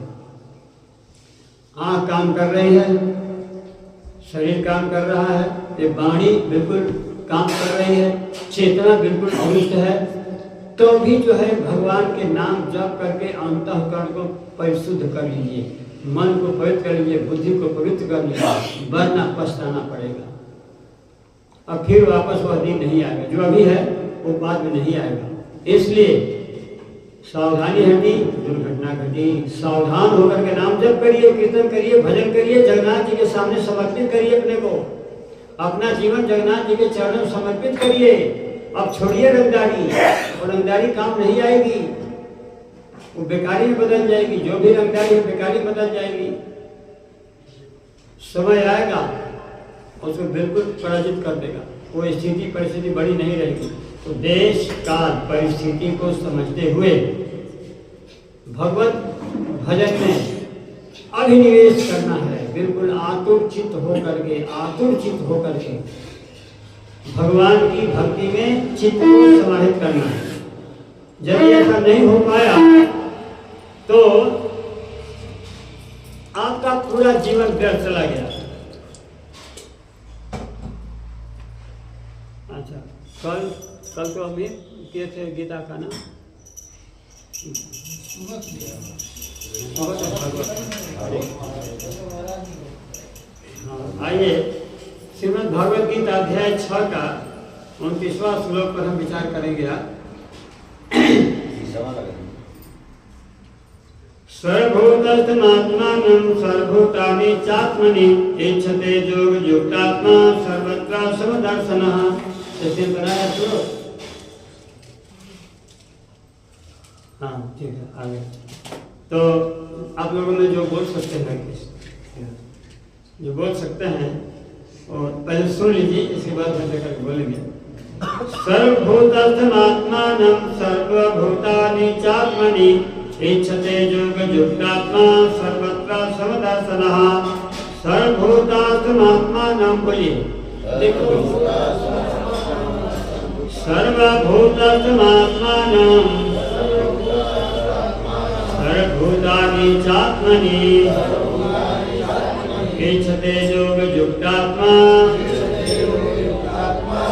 आँख काम कर रही है, शरीर काम कर रहा है, ये वाणी बिल्कुल काम कर रही है, चेतना बिल्कुल अवरुद्ध है, तो भी जो है भगवान के नाम जप करके अंतःकरण को परिशुद्ध कर लीजिए, मन को पवित्र कर लीजिए, बुद्धि को पवित्र कर लीजिए, वरना पछताना पड़ेगा। अब फिर वापस वह दिन नहीं आएगा, जो अभी है वो बाद में नहीं आएगा। इसलिए सावधानी हटी, दुर्घटना घटी। सावधान होकर के नाम जप करिए, कीर्तन करिए, भजन करिए, जगन्नाथ जी के सामने समर्पित करिए अपने को, अपना जीवन जगन्नाथ जी के चरणों में समर्पित करिए। अब छोड़िए रंगदारी, और रंगदारी काम नहीं आएगी, वो बेकारी में बदल जाएगी, जो भी रंगदारी है बेकारी बदल जाएगी। समय आएगा उसको बिल्कुल पराजित कर देगा, वो स्थिति परिस्थिति बड़ी नहीं रहेगी। तो देश काल परिस्थिति को समझते हुए भगवत भजन में अभिनिवेश करना है, बिल्कुल आतुर चित्त होकर के भगवान की भक्ति में चित्त को समाहित करना है। यदि ऐसा नहीं हो पाया तो आपका पूरा जीवन व्यर्थ चला गया। अच्छा, कल तो हम किए थे गीता का ना, हाँ, आइए श्रीमद् भगवद गीता अध्याय 6 का 29वां श्लोक पर हम विचार करेंगे। सर्वभूतस्थमात्मानं सर्वभूतानि चात्मनि इच्छते योग युक्तात्मा सर्वत्र समदर्शनः। जैसे बनाया श्लोक, हाँ ठीक है, आगे। तो आप लोगों में जो बोल सकते हैं, जो बोल सकते हैं और पहले सुन लीजिए, इसके बाद मैं करके बोलेंगे। सर्वभूतस्थमात्मानं सर्वभूतानि चात्मनि इच्छते योग युक्तात्मा सर्वत्र समदर्शनः। सर्वभूतस्थमात्मानं, बोलिए, देखो, सर्वभूतस्थमात्मानं सर्वभूतानि चात्मनि इच्छते योग युक्तात्मा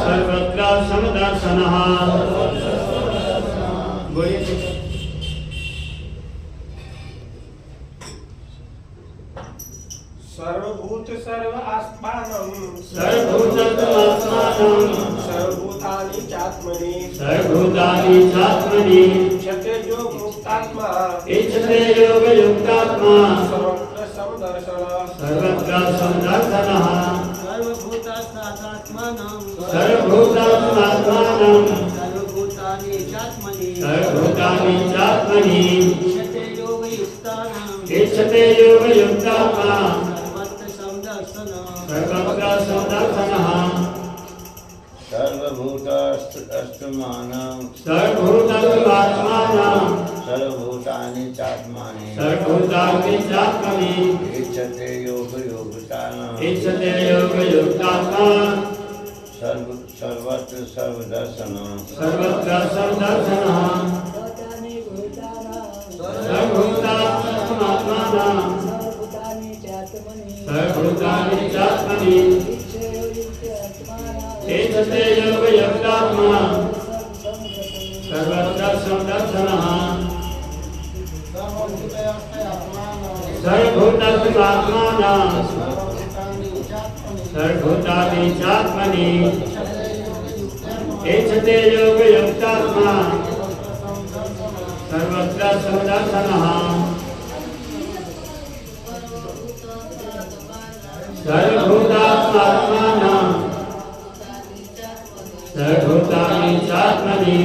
सर्वत्र समदर्शनः। बोलिए, सर्वभूत सर्व आत्मानं सर्वभूतस्थमात्मानं सर्वभूतानि चात्मनि इच्छते योग मुक्तात्मा सर्वत्र समदर्शनः। सर्वभूतस्थमात्मानं सर्वभूतानि चात्मनि इच्छते योग युक्तात्मा सर्वत्र समदर्शनः। सर्वभूतस्थमात्मानं सर्वभूतानि चात्मनि इच्छते योग युक्तात्मा सर्वत्र सर्वदर्शनः। सर्वभूतस्थमात्मानं सर्वभूतानि चात्मनि इच्छते योग युक्तात्मा सर्वत्र समदर्शनः। सर्वभूतात्मानं सर्वभूतानि चात्मनि एचते योगयुक्तात्मा सर्वत्र समदर्शनः सर्वभूतात्मानं सर्वभूतानि चात्मनि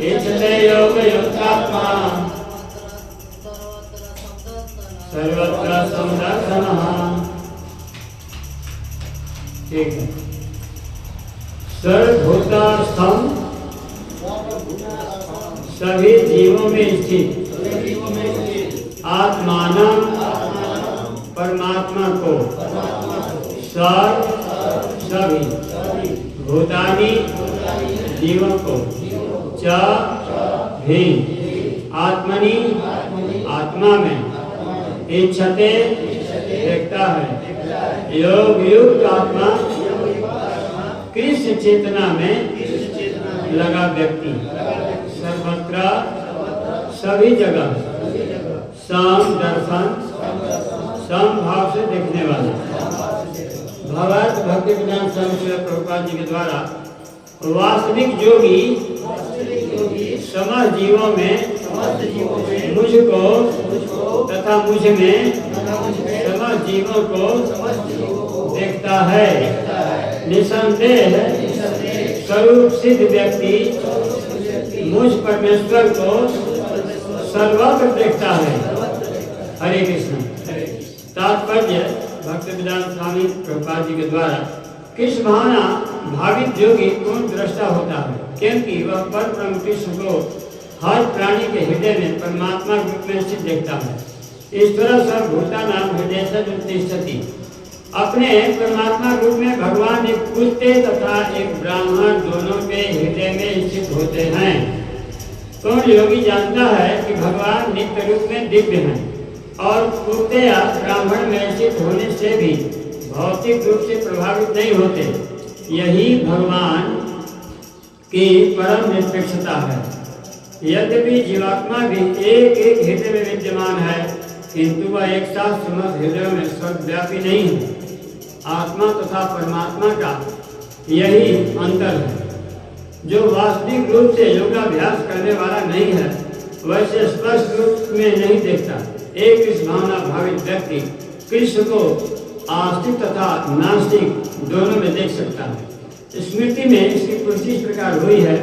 एचते योगयुक्तात्मा सर्वत्र समदर्शनः। ठीक है। सर्वभूतास्थं सभी जीवों में स्थित आत्मानं परमात्मा को सभी भूतानि जीवों को च भी आत्मनि आत्मा में इच्छते देखता है योग युक्त आत्मा कृष्ण चेतना में लगा व्यक्ति सर्वत्र सभी जगह सम दर्शन सम भाव से देखने वाला भगवत भक्ति विज्ञान स्वामी श्री प्रभुपाद जी के द्वारा वास्तविक योगी समस्त जीवों में मुझको तथा मुझ में समस्त जीवों को देखता है। निसंदेह स्वरूप सिद्ध व्यक्ति मुझ परमेश्वर को सर्वत्र देखता है। हरे कृष्ण। तात्पर्य भक्ति विज्ञान स्वामी प्रभुपाद जी के द्वारा कृष्ण भावना भावित योगी पूर्ण दृष्टा होता है, क्योंकि वह पर ब्रह्म कृष्ण को हर प्राणी के हृदय में परमात्मा रूप में स्थित देखता है। ईश्वर सर्वभूतानां हृदय तिष्ठति। अपने परमात्मा रूप में भगवान एक कुत्ते तथा एक ब्राह्मण दोनों के हृदय में स्थित होते हैं। पूर्ण योगी जानता है कि भगवान नित्य रूप में दिव्य हैं और कुत्ते या ब्राह्मण में स्थित होने से भी भौतिक रूप से प्रभावित नहीं होते। यही भगवान की परम निष्पक्षता है। यद्यपि जीवात्मा भी एक एक हृदय में विद्यमान है, किंतु वह एक साथ समस्त हृदयों में सर्वव्यापी नहीं है। आत्मा तथा परमात्मा का यही अंतर है। जो वास्तविक रूप से योगाभ्यास करने वाला नहीं है, वैसे स्पष्ट रूप में नहीं देखता। एक कृष्ण भावना भावित व्यक्ति कृष्ण को आस्तिक तथा नास्तिक दोनों में देख सकता है। स्मृति में इसकी पूर्ति इस प्रकार हुई है।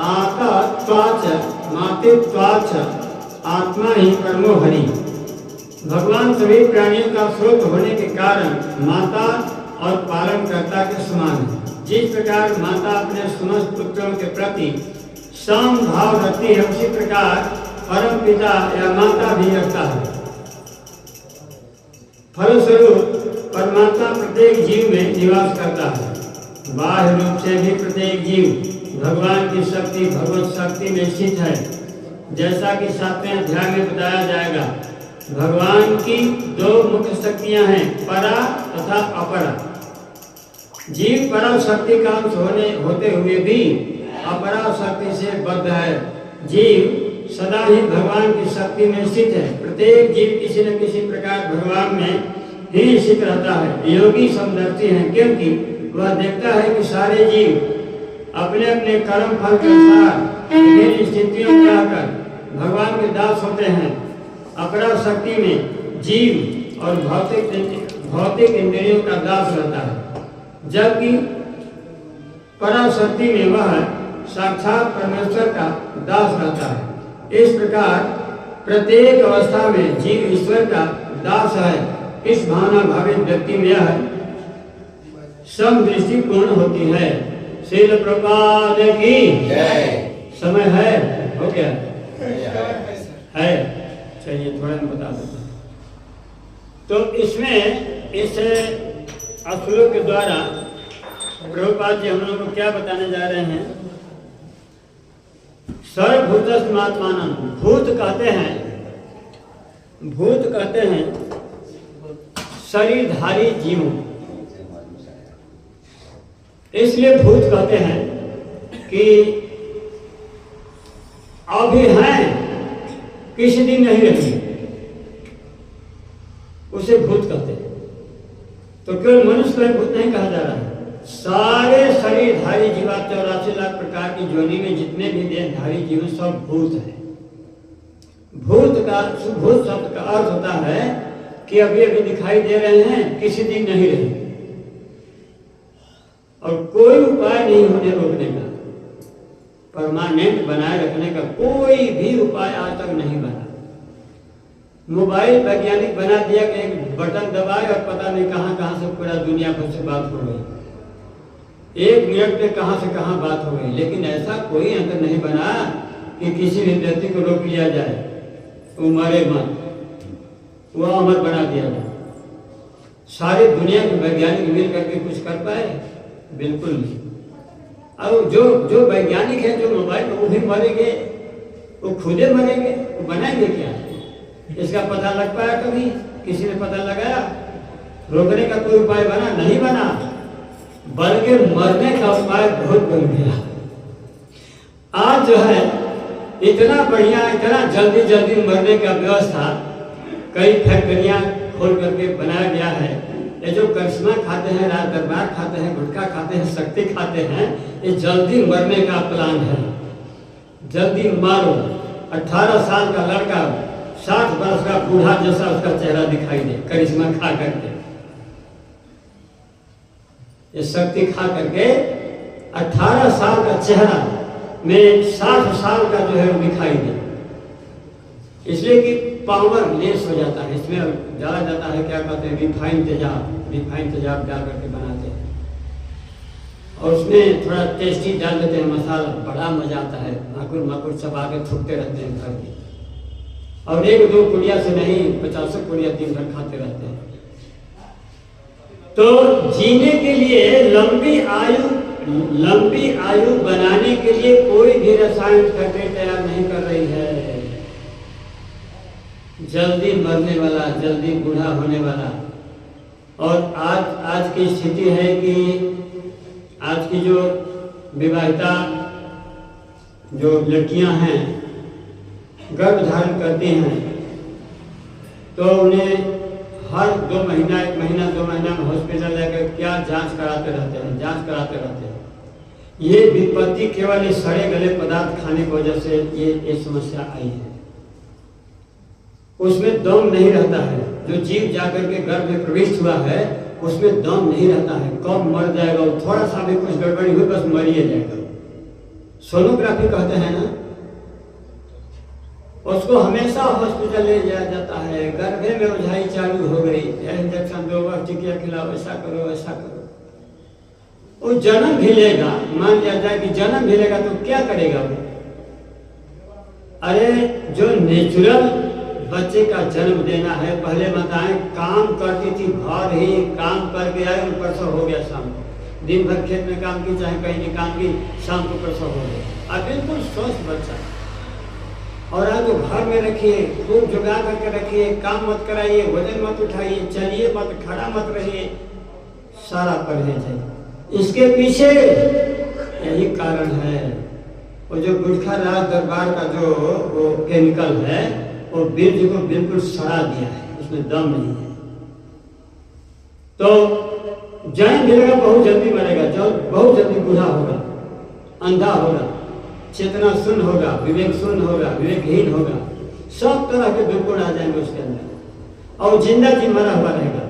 आतत्वाच मातृत्वाच आत्मा ही परमो हरि। भगवान सभी प्राणियों का स्रोत होने के कारण माता और पालनकर्ता के समान है। जिस प्रकार माता अपने समस्त पुत्रों के प्रति सम भाव रखती है, उसी प्रकार परम पिता या माता भी रखता है। फलस्वरूप परमात्मा प्रत्येक जीव में निवास करता है। बाह्य रूप से भी प्रत्येक जीव भगवान की शक्ति भगवत शक्ति में स्थित है। जैसा कि 7वें अध्याय में बताया जाएगा, भगवान की दो मुख्य शक्तियां हैं, परा तथा अपरा। जीव परा शक्ति का अंश होते हुए भी अपरा शक्ति से बद्ध है। जीव सदा ही भगवान की शक्ति में स्थित है। प्रत्येक जीव किसी न किसी प्रकार भगवान में ही स्थित रहता है। योगी समदर्शी है, क्योंकि वह देखता है कि सारे जीव अपने अपने कर्म फल के अनुसार विभिन्न स्थितियों में रहकर भगवान के दास होते हैं। अपरा शक्ति में जीव और भौतिक इंद्रियों का दास रहता है, जबकि पराशक्ति में वह साक्षात परमेश्वर का दास रहता है। इस प्रकार प्रत्येक अवस्था में जीव ईश्वर का दास है। इस भावना भावित व्यक्ति में यह समदृष्टि पूर्ण होती है। श्रील प्रभुपाद की जय। समय है, हो गया है। चलिए थोड़ा मैं बता देता हूँ। तो इसमें इस श्लोक के द्वारा प्रभुपाद जी हम लोग को क्या बताने जा रहे हैं? सर्वभूतस्मात्मानं। भूत कहते हैं शरीरधारी जीवों। इसलिए भूत कहते हैं कि अभी हैं किसी दिन नहीं रहेंगे, उसे भूत कहते हैं। तो केवल मनुष्य को भूत नहीं कहा जा रहा है, सारे शरीरधारी जीवा 84 लाख प्रकार की योनि में जितने भी देहधारी जीव सब भूत है। भूत शब्द का अर्थ होता है कि अभी अभी दिखाई दे रहे हैं, किसी दिन नहीं रहेंगे, और कोई उपाय नहीं उन्हें रोकने का, परमानेंट बनाए रखने का कोई भी उपाय आज तक नहीं बना। मोबाइल वैज्ञानिक बना दिया कि एक बटन दबाए और पता नहीं कहां कहां से पूरा दुनिया भर से बात हो गई, 1 मिनट में कहां से कहां बात हो गई, लेकिन ऐसा कोई यंत्र नहीं बना कि किसी भी व्यक्ति को रोक लिया जाए, वो मरे मत, वो अमर बना दिया जाए। सारी दुनिया के वैज्ञानिक मिल करके कुछ कर पाए? बिल्कुल नहीं। और जो वैज्ञानिक है जो मोबाइल, वो भी मरेंगे, वो खुदे मरेंगे, वो बनाएंगे क्या? इसका पता लग पाया कभी? किसी ने पता लगाया? रोकने का कोई उपाय बना? नहीं बना, बल्कि मरने का उपाय बहुत बन गया। आज जो है इतना बढ़िया, इतना जल्दी जल्दी मरने का व्यवस्था कई फैक्ट्रियां खोल करके बनाया गया है। ये जो करिश्मा खाते हैं, राज दरबार खाते हैं, गुटखा खाते हैं, शक्ति खाते हैं, ये जल्दी मरने का प्लान है। जल्दी मारो। 18 साल का लड़का 60 वर्ष का बूढ़ा जैसा उसका चेहरा दिखाई दे, करिश्मा खा करके, ये शक्ति खा करके 18 साल का चेहरा में 60 साल का जो है वो दिखाई दे, इसलिए कि पावर लेस हो जाता है। इसमें डाला जाता है, क्या कहते हैं, रिफाइंड तेजाब डाल करके बनाते हैं, और उसमें थोड़ा टेस्टी डाल देते हैं मसाला, बड़ा मजा आता है। माकुर सब आगे थूकते रहते हैं घर की, और 1-2 पुड़िया से नहीं 50 पुड़िया दिन भर खाते रहते हैं। तो जीने के लिए लंबी आयु बनाने के लिए कोई भी रसायन फैक्ट्री तैयार नहीं कर रही है। जल्दी मरने वाला, जल्दी बूढ़ा होने वाला। और आज की स्थिति है कि आज की जो विवाहिता जो लड़कियां हैं, गर्भ धारण करती हैं, तो उन्हें हर 2 महीना 1 महीना 2 महीना में हॉस्पिटल लेकर क्या जांच कराते रहते हैं। ये विपत्ति केवल इस सड़े गले पदार्थ खाने की वजह से ये समस्या आई है। उसमें दम नहीं रहता है, जो जीव जाकर के गर्भ में प्रविष्ट हुआ है उसमें दम नहीं रहता है, कब मर जाएगा, थोड़ा सा भी कुछ गड़बड़ी हुई बस मर ही जाएगा। सोनोग्राफी कहते हैं ना, उसको हमेशा हॉस्पिटल ले जाया जाता है। गर्भे में ओझाई चालू हो गई, इंजेक्शन 2 बार टिकिया खिलाओ, ऐसा करो। वो जन्म भी लेगा, मान लिया जाए कि जन्म भी लेगा तो क्या करेगा वो? अरे जो नेचुरल बच्चे का जन्म देना है, पहले बताएं, काम करती थी, घर ही काम करके आए, प्रसव हो गया शाम को, दिन भर खेत में काम की, चाहे कहीं भी काम की, शाम को प्रसव हो गया। अब बिल्कुल स्वस्थ बच्चा, और आज तो घर में रखिए, खूब जुगा करके रखिए, काम मत कराइए, वजन मत उठाइए, चलिए मत, खड़ा मत रहिए, सारा परहेज है। इसके पीछे यही कारण है, वो जो गुटखा राज दरबार का जो वो केमिकल है, वो बीज को बिल्कुल सड़ा दिया है, उसमें दम नहीं है। तो जन्म मिलेगा, बहुत जल्दी मरेगा, बहुत जल्दी बूढ़ा होगा, अंधा होगा, चेतना शून्य होगा, विवेक शून्य होगा, विवेकहीन होगा, सब तरह के दुर्गुण आ जाएंगे उसके अंदर, और जिंदा जी मरा हुआ रहेगा।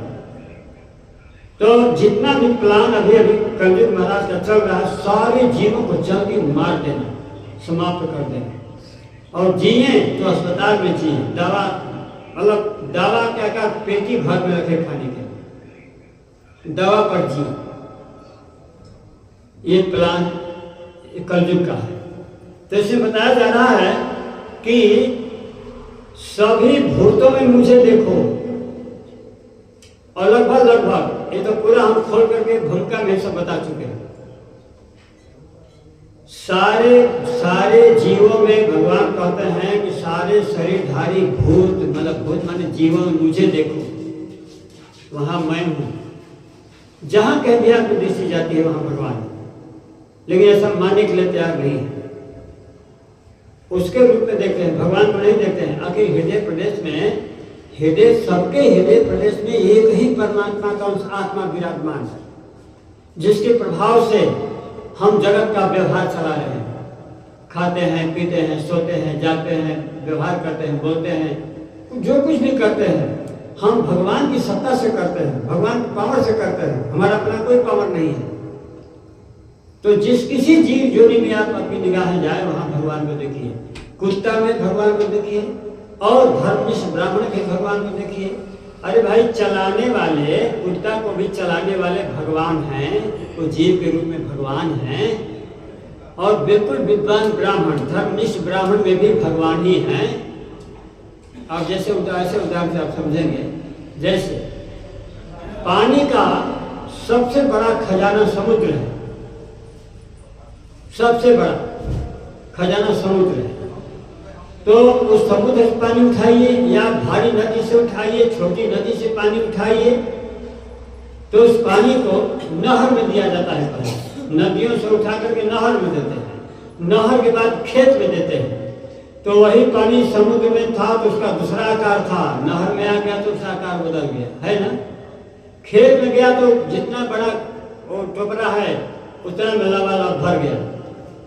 तो जितना भी प्लान अभी कलयुग महाराज का चल रहा है, सारे जीवों को जल्दी मार देना, समाप्त कर देना, और जिए तो अस्पताल में जिए, दवा मतलब दवा क्या पेटी भर में रखे खाने के, दवा पर जिए। ये प्लान कलयुग का है। तो इसमें बताया जा रहा है कि सभी भूतों में मुझे देखो, और लगभग ये तो पूरा हम खोल करके भूमिका में सब बता चुके हैं। सारे जीवों में भगवान कहते हैं कि सारे शरीरधारी भूत, मतलब भूत माने जीवों में मुझे देखो, वहां मैं हूं। जहां कह भी आपको दृष्टि जाती है वहां भगवान है, लेकिन ऐसा मानने के लिए तैयार नहीं है। उसके रूप में देखते हैं, भगवान को नहीं देखते हैं। आखिर हृदय प्रदेश में, हृदय सबके हृदय प्रदेश में एक ही परमात्मा का अंश आत्मा विराजमान है, जिसके प्रभाव से हम जगत का व्यवहार चला रहे हैं। खाते हैं, पीते हैं, सोते हैं, जाते हैं, व्यवहार करते हैं, बोलते हैं, जो कुछ भी करते हैं हम भगवान की सत्ता से करते हैं, भगवान की पावर से करते हैं, हमारा अपना कोई पावर नहीं है। तो जिस किसी जीव जोड़ी में आप अपनी निगाहें जाए वहां भगवान को देखिए। कुत्ता में भगवान को देखिए और धर्मनिष्ठ ब्राह्मण के भगवान को देखिए। अरे भाई, चलाने वाले, कुत्ता को भी चलाने वाले भगवान हैं, वो जीव के रूप में भगवान हैं। और बिल्कुल विद्वान ब्राह्मण, धर्मनिष्ठ ब्राह्मण में भी भगवान ही हैं। अब जैसे उदाहरण से आप समझेंगे, जैसे पानी का सबसे बड़ा खजाना समुद्र है, सबसे बड़ा खजाना समुद्र है। तो उस समुद्र से पानी उठाइए या भारी नदी से उठाइए, छोटी नदी से पानी उठाइए, तो उस पानी को नहर में दिया जाता है। पहले नदियों से उठा करके नहर में देते हैं, नहर के बाद खेत में देते हैं। तो वही पानी समुद्र में था तो उसका दूसरा आकार था, नहर में आ गया तो उसका आकार बदल गया, है ना। खेत में गया तो जितना बड़ा वो टोकरा है उतना मेला वाला भर गया।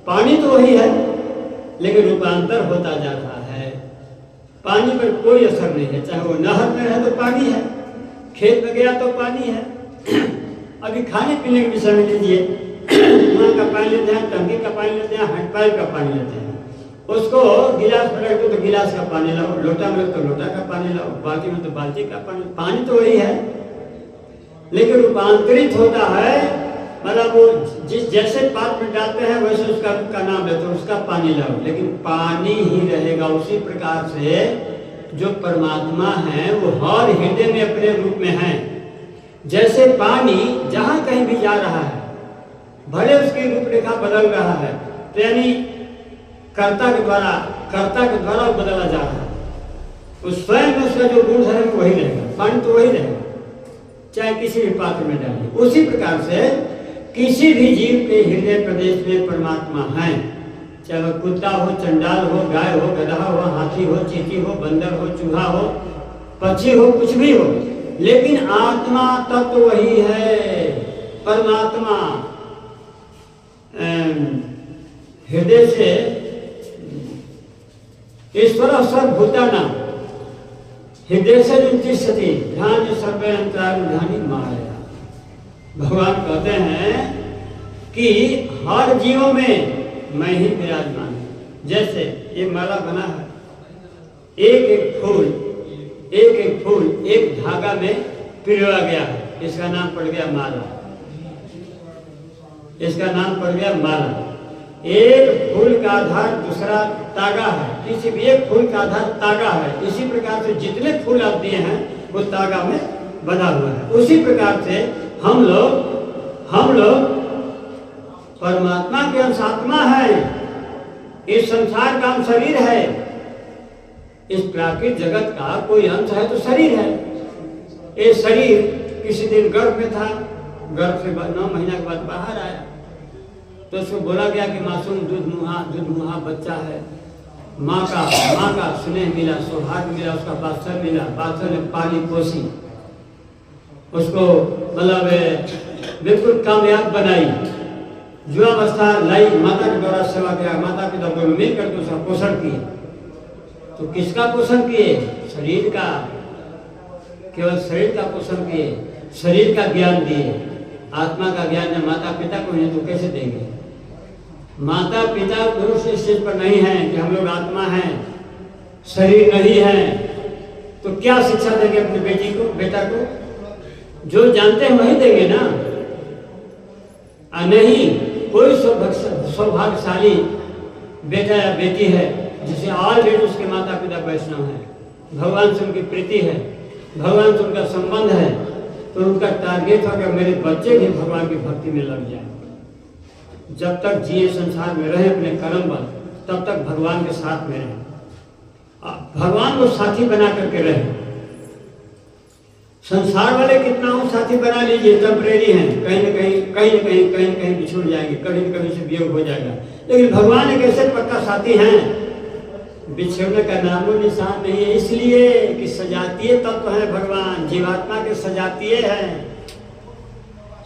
पानी तो वही है लेकिन रूपांतर होता जा रहा है। पानी पर कोई असर नहीं है, चाहे वो नहर में है तो पानी है, खेत में गया तो पानी है। अभी खाने पीने के विषय में लीजिए, कुआं का पानी लेते हैं, टंकी का पानी लेते हैं, हैंडपाइप का पानी लेते हैं। उसको गिलास में रख दो तो गिलास का पानी लाओ, लोटा में तो लोटा का पानी लाओ, बाल्टी में तो बाल्टी का पानी। पानी तो वही है लेकिन रूपांतरित होता है। मतलब वो जिस जैसे पात्र में डालते हैं वैसे उसका नाम लेते हैं, उसका पानी लाओ, लेकिन पानी ही रहेगा। उसी प्रकार से जो परमात्मा है वो हर हृदय में अपने रूप में है। जैसे पानी जहां कहीं भी जा रहा है, भले उसकी रूपरेखा बदल रहा है, तो यानी कर्ता के द्वारा बदला जा रहा है। उस स्वयं में उसका जो गुण है वही रहेगा, पानी तो वही रहेगा, चाहे किसी भी पात्र में डालिए। उसी प्रकार से किसी भी जीव के हृदय प्रदेश में परमात्मा है, चाहे वह कुत्ता हो, चंडाल हो, गाय हो, गधा हो, हाथी हो, चींटी हो, बंदर हो, चूहा हो, पक्षी हो, कुछ भी हो, लेकिन आत्मा तत्व तो वही है। परमात्मा हृदय से ईश्वर सर्वभूतानां हृदय से तिष्ठति ध्यान सर्वयंत्रानुधानी माया। भगवान कहते हैं कि हर जीवों में मैं ही विराजमान हूं। जैसे ये माला बना है, एक एक फूल एक धागा में पिरोया गया है, इसका नाम पड़ गया माला, इसका नाम पड़ गया माला। एक फूल का आधार दूसरा तागा है, किसी भी एक फूल का आधार तागा है। इसी प्रकार से जितने फूल आप दिए हैं वो तागा में बना हुआ है। उसी प्रकार से हम लोग परमात्मा के अंश आत्मा है। इस संसार का अंश शरीर है, इस प्राकृतिक जगत का कोई अंश है तो शरीर है। ये शरीर किसी दिन गर्भ में था, गर्भ से 9 महीना के बाद बाहर आया, तो उसको बोला गया कि मासूम दूध मुहा बच्चा है। माँ का स्नेह मिला, सौभाग्य मिला, उसका बात्सल्य मिला, बात्सल्य ने पाली पोसी, उसको मतलब बिल्कुल कामयाब बनाई, युवावस्था लाई, माता के द्वारा सेवा किया, माता पिता को मिल करके उसका पोषण किए। तो किसका पोषण किए? शरीर का, केवल शरीर का पोषण किए, शरीर का ज्ञान दिए। आत्मा का ज्ञान है माता पिता को नहीं तो कैसे देंगे? माता पिता गुरु से इस चीज पर नहीं है कि हम लोग आत्मा हैं, शरीर नहीं है, तो क्या शिक्षा देंगे अपने बेटी को, बेटा को? जो जानते हैं वही देंगे ना। नहीं, कोई सौभाग्यशाली बेटा या बेटी है जिसे ऑलरेडी उसके माता पिता वैष्णव है, भगवान से उनकी प्रीति है, भगवान से उनका संबंध है, तो उनका टारगेट होगा मेरे बच्चे भी भगवान की भक्ति में लग जाए। जब तक जिए संसार में रहे अपने कर्म बल, तब तक भगवान के साथ में रहे, भगवान को साथी बना करके रहे। संसार वाले कितना हो साथी बना लीजिए, टेम्परेरी हैं, कहीं न कहीं बिछुड़ जाएंगे, कभी न कभी से वियोग हो जाएगा। लेकिन भगवान एक ऐसे पक्का साथी हैं बिछड़ने का नामो निशान नहीं है, इसलिए कि सजातीय तत्व है भगवान, जीवात्मा के सजातीय है।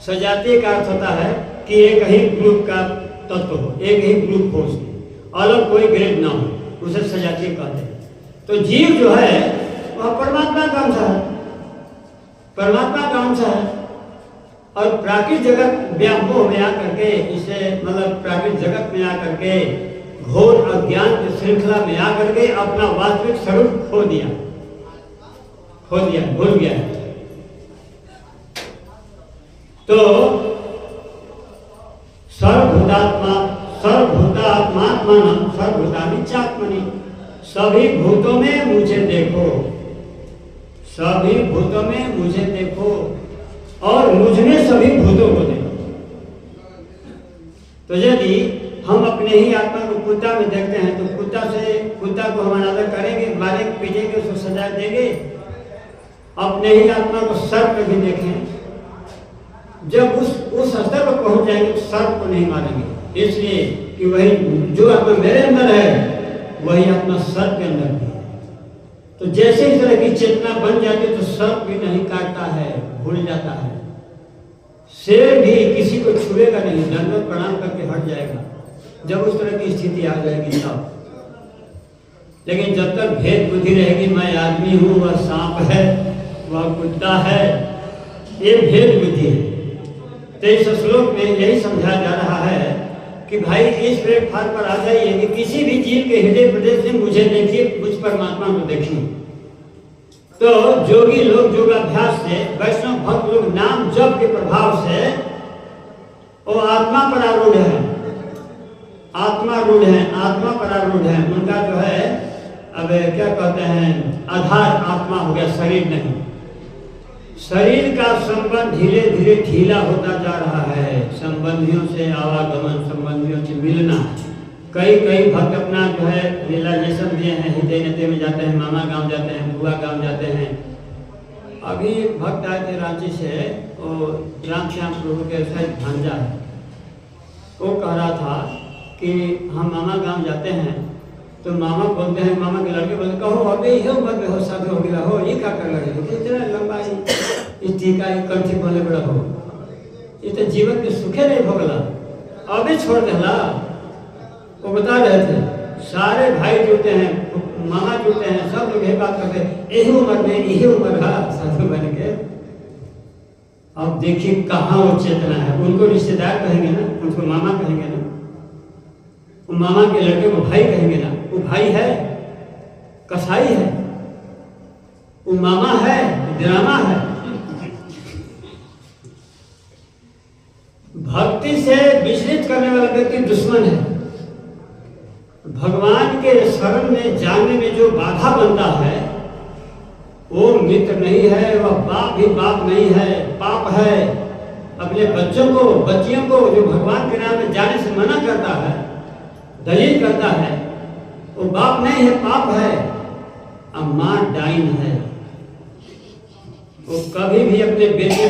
सजातीय का अर्थ होता है कि एक ही ग्रुप का तत्व हो, एक ही ग्रुप हो, उसमें अलग कोई ग्रेड ना हो, उसे सजातीय कहते हैं। तो जीव जो है वह परमात्मा का अंश है, परमात्मा का अंश है। और प्राकृतिक जगत व्यामोह में आकर के, इसे मतलब प्राकृतिक जगत में आकर के, घोर अज्ञान की श्रृंखला में आकर के अपना वास्तविक स्वरूप खो दिया, भूल गया। तो सर्वभूतात्मात्मानं चात्मनि, सभी भूतों में मुझे देखो, सभी भूतों में मुझे देखो और मुझ में सभी भूतों को देखो। तो यदि हम अपने ही आत्मा को कुत्ता में देखते हैं तो कुत्ता को हम अनादर करेंगे, मारेंगे, पीटेंगे, उसको सजा देंगे। अपने ही आत्मा को सर्प पे भी देखें, जब उस स्तर पर पहुंच जाएंगे तो सर्प को नहीं मारेंगे, इसलिए कि वही जो आत्मा मेरे अंदर है वही आत्मा सर्प के अंदर भी है। तो जैसे इस तरह की चेतना बन जाती है तो सर्प भी नहीं काटता है, भूल जाता है। शेर भी किसी को छुएगा नहीं, दंडवत प्रणाम करके हट जाएगा जब उस तरह की स्थिति आ जाएगी तब। लेकिन जब तक भेद बुद्धि रहेगी, मैं आदमी हूँ, वह सांप है, वह कुत्ता है, ये भेद बुद्धि है। तो इस श्लोक में यही समझाया जा रहा है कि भाई इस प्लेटफॉर्म पर आ जाइए कि किसी भी जीव के हृदय प्रदेश में मुझे देखिए, मुझ परमात्मा को देखिए। तो जोगी लोग योगाभ्यास से, वैष्णव भक्त लोग नाम जप के प्रभाव से वो आत्मा पर आरूढ़ है, आत्मा रूढ़ है, आत्मा पर आरूढ़ है। उनका जो है अब क्या कहते हैं, आधार आत्मा हो गया, शरीर नहीं। शरीर का संबंध धीरे धीरे ढीला होता जा रहा है, संबंधियों से आवागमन, संबंधियों से मिलना। कई भक्त अपना जो है रियलाइजेशन दिए हैं, हृदय नेते में जाते हैं, मामा गांव जाते हैं, बुआ गांव जाते हैं। अभी एक भक्त आए थे रांची से, वो रामश्याम प्रभु के शायद भांजा है, वो कह रहा था कि हम मामा गांव जाते हैं तो मामा बोलते हैं, मामा के लड़के बोलते कहो अबे ये उम्र में हो, शादी हो गया हो, ये क्या कर लगे हो, इतना लंबा इस टीका कंठी बोले बड़ा हो, ये तो जीवन के सुखे नहीं भोगला, अबे छोड़ देला। वो बता रहे थे सारे भाई जुड़ते हैं, मामा जुड़ते हैं, सब लोग यही बात करते हैं, यही उम्र में यही उम्र है साधु बन के। अब देखिए कहाँ वो चेतना है। उनको रिश्तेदार कहेंगे ना, उनको मामा कहेंगे ना, वो मामा के लड़के को भाई कहेंगे ना, वो भाई है, कसाई है, वो मामा है, ड्रामा है। भक्ति से विचलित करने वाला व्यक्ति दुश्मन है। भगवान के शरण में जाने में जो बाधा बनता है वो मित्र नहीं है, वह बाप भी बाप नहीं है, पाप है। अपने बच्चों को, बच्चियों को जो भगवान के नाम में जाने से मना करता है, दलील करता है, वो बाप नहीं है, पाप है। अम्मा डाइन है, वो कभी भी अपने बेटे